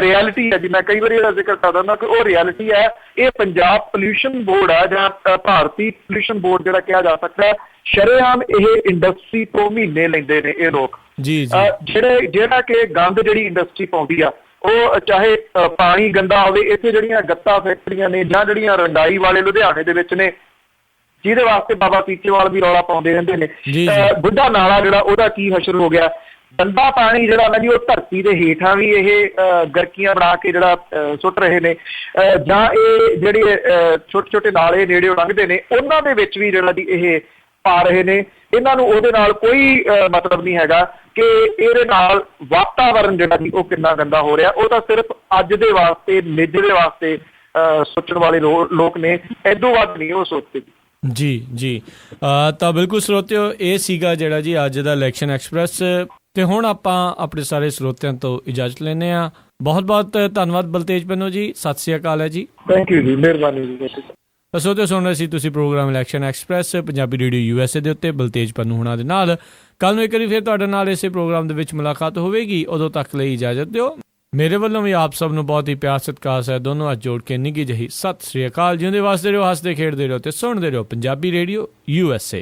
ਰਿਐਲਿਟੀ ਹੈ ਜੀ, ਮੈਂ ਕਈ ਵਾਰੀ ਇਹਦਾ ਜ਼ਿਕਰ ਕਰ ਦਿੰਦਾ ਕਿ ਉਹ ਰਿਐਲਿਟੀ ਹੈ। ਇਹ ਪੰਜਾਬ ਪੋਲਿਊਸ਼ਨ ਬੋਰਡ ਹੈ ਜਾਂ ਭਾਰਤੀ ਪੋਲਿਊਸ਼ਨ ਬੋਰਡ ਜਿਹੜਾ ਕਿਹਾ ਜਾ ਸਕਦਾ ਹੈ। ਸ਼ਰੇਆਮ ਇਹ ਇੰਡਸਟਰੀ ਤੋਂ ਮਹੀਨੇ ਲੈਂਦੇ ਨੇ ਇਹ ਲੋਕ, ਜਿਹੜਾ ਕਿ ਗੰਦ ਜਿਹੜੀ ਇੰਡਸਟਰੀ ਪਾਉਂਦੀ ਆ, ਉਹ ਚਾਹੇ ਪਾਣੀ ਗੰਦਾ ਹੋਵੇ, ਇੱਥੇ ਜਿਹੜੀਆਂ ਗੱਤਾ ਫੈਕਟਰੀਆਂ ਨੇ ਜਾਂ ਜਿਹੜੀਆਂ ਰੰਡਾਈ ਵਾਲੇ ਲੁਧਿਆਣੇ ਦੇ ਵਿੱਚ ਨੇ, ਜਿਹਦੇ ਵਾਸਤੇ ਬਾਬਾ ਸੀਚੇਵਾਲ ਵੀ ਰੌਲਾ ਪਾਉਂਦੇ ਰਹਿੰਦੇ ਨੇ। ਬੁੱਢਾ ਨਾਲਾ ਜਿਹੜਾ ਉਹਦਾ ਕੀ ਹਸ਼ਰ ਹੋ ਗਿਆ, ਗੰਦਾ ਪਾਣੀ ਜਿਹੜਾ ਨਾ ਜੀ ਉਹ ਧਰਤੀ ਦੇ ਹੇਠਾਂ ਵੀ ਇਹ ਗਰਕੀਆਂ ਬਣਾ ਕੇ ਜਿਹੜਾ ਸੁੱਟ ਰਹੇ ਨੇ, ਜਾਂ ਇਹ ਜਿਹੜੇ ਛੋਟੇ ਛੋਟੇ ਨਾਲੇ ਨੇੜੇ ਲੰਘਦੇ ਨੇ ਉਹਨਾਂ ਦੇ ਵਿੱਚ ਵੀ ਜਿਹੜਾ ਜੀ ਇਹ ਪਾ ਰਹੇ ਨੇ। ਇਹਨਾਂ ਨੂੰ ਉਹਦੇ ਨਾਲ ਕੋਈ ਮਤਲਬ ਨਹੀਂ ਹੈਗਾ ਕਿ ਇਹਦੇ ਨਾਲ ਵਾਤਾਵਰਨ ਜਿਹੜਾ ਜੀ ਉਹ ਕਿੰਨਾ ਗੰਦਾ ਹੋ ਰਿਹਾ। ਉਹ ਤਾਂ ਸਿਰਫ ਅੱਜ ਦੇ ਵਾਸਤੇ, ਨਿੱਜ ਦੇ ਵਾਸਤੇ ਸੋਚਣ ਵਾਲੇ ਲੋਕ ਨੇ, ਇਦੋਂ ਵੱਧ ਨਹੀਂ ਉਹ ਸੋਚਦੇ। ਜੀ ਤਾਂ ਬਿਲਕੁਲ ਸਰੋਤਿਓ, ਇਹ ਸੀਗਾ ਜਿਹੜਾ ਜੀ ਅੱਜ ਦਾ ਇਲੈਕਸ਼ਨ ਐਕਸਪ੍ਰੈਸ। ਤੇ ਹੁਣ ਆਪਾਂ ਆਪਣੇ ਸਾਰੇ ਸਰੋਤਿਆਂ ਤੋਂ ਇਜਾਜ਼ਤ ਲੈਂਦੇ ਹਾਂ। ਬਹੁਤ ਬਹੁਤ ਧੰਨਵਾਦ ਬਲਤੇਜ ਪੰਨੂ ਜੀ, ਸਤਿ ਸ੍ਰੀ ਅਕਾਲ ਹੈ ਜੀ। ਥੈਂਕ ਯੂ ਜੀ, ਮਿਹਰਬਾਨੀ ਜੀ। ਸਰੋਤਿਓ, ਸੁਣ ਰਹੇ ਸੀ ਤੁਸੀਂ program election express Punjabi radio USA ਦੇ ਉੱਤੇ ਬਲਤੇਜ ਪੰਨੂ ਹੁਣਾਂ ਦੇ ਨਾਲ। ਕੱਲ੍ਹ ਨੂੰ ਇੱਕ ਵਾਰੀ ਫਿਰ ਤੁਹਾਡੇ ਨਾਲ ਇਸੇ ਪ੍ਰੋਗਰਾਮ ਦੇ ਵਿੱਚ ਮੁਲਾਕਾਤ ਹੋਵੇਗੀ। ਉਦੋਂ ਤੱਕ ਲਈ ਇਜਾਜ਼ਤ ਦਿਓ। ਮੇਰੇ ਵੱਲੋਂ ਵੀ ਆਪ ਸਭ ਨੂੰ ਬਹੁਤ ਹੀ ਪਿਆਰ ਸਤਿਕਾਰ ਹੈ। ਦੋਨੋਂ ਹੱਥ ਜੋੜ ਕੇ ਨਿੱਘੀ ਜਿਹੀ ਸਤਿ ਸ੍ਰੀ ਅਕਾਲ। ਜਿਉਂਦੇ ਵਸਦੇ ਰਹੋ, ਹੱਸਦੇ ਖੇਡਦੇ ਰਹੋ ਤੇ ਸੁਣਦੇ ਰਹੋ ਪੰਜਾਬੀ ਰੇਡੀਓ USA।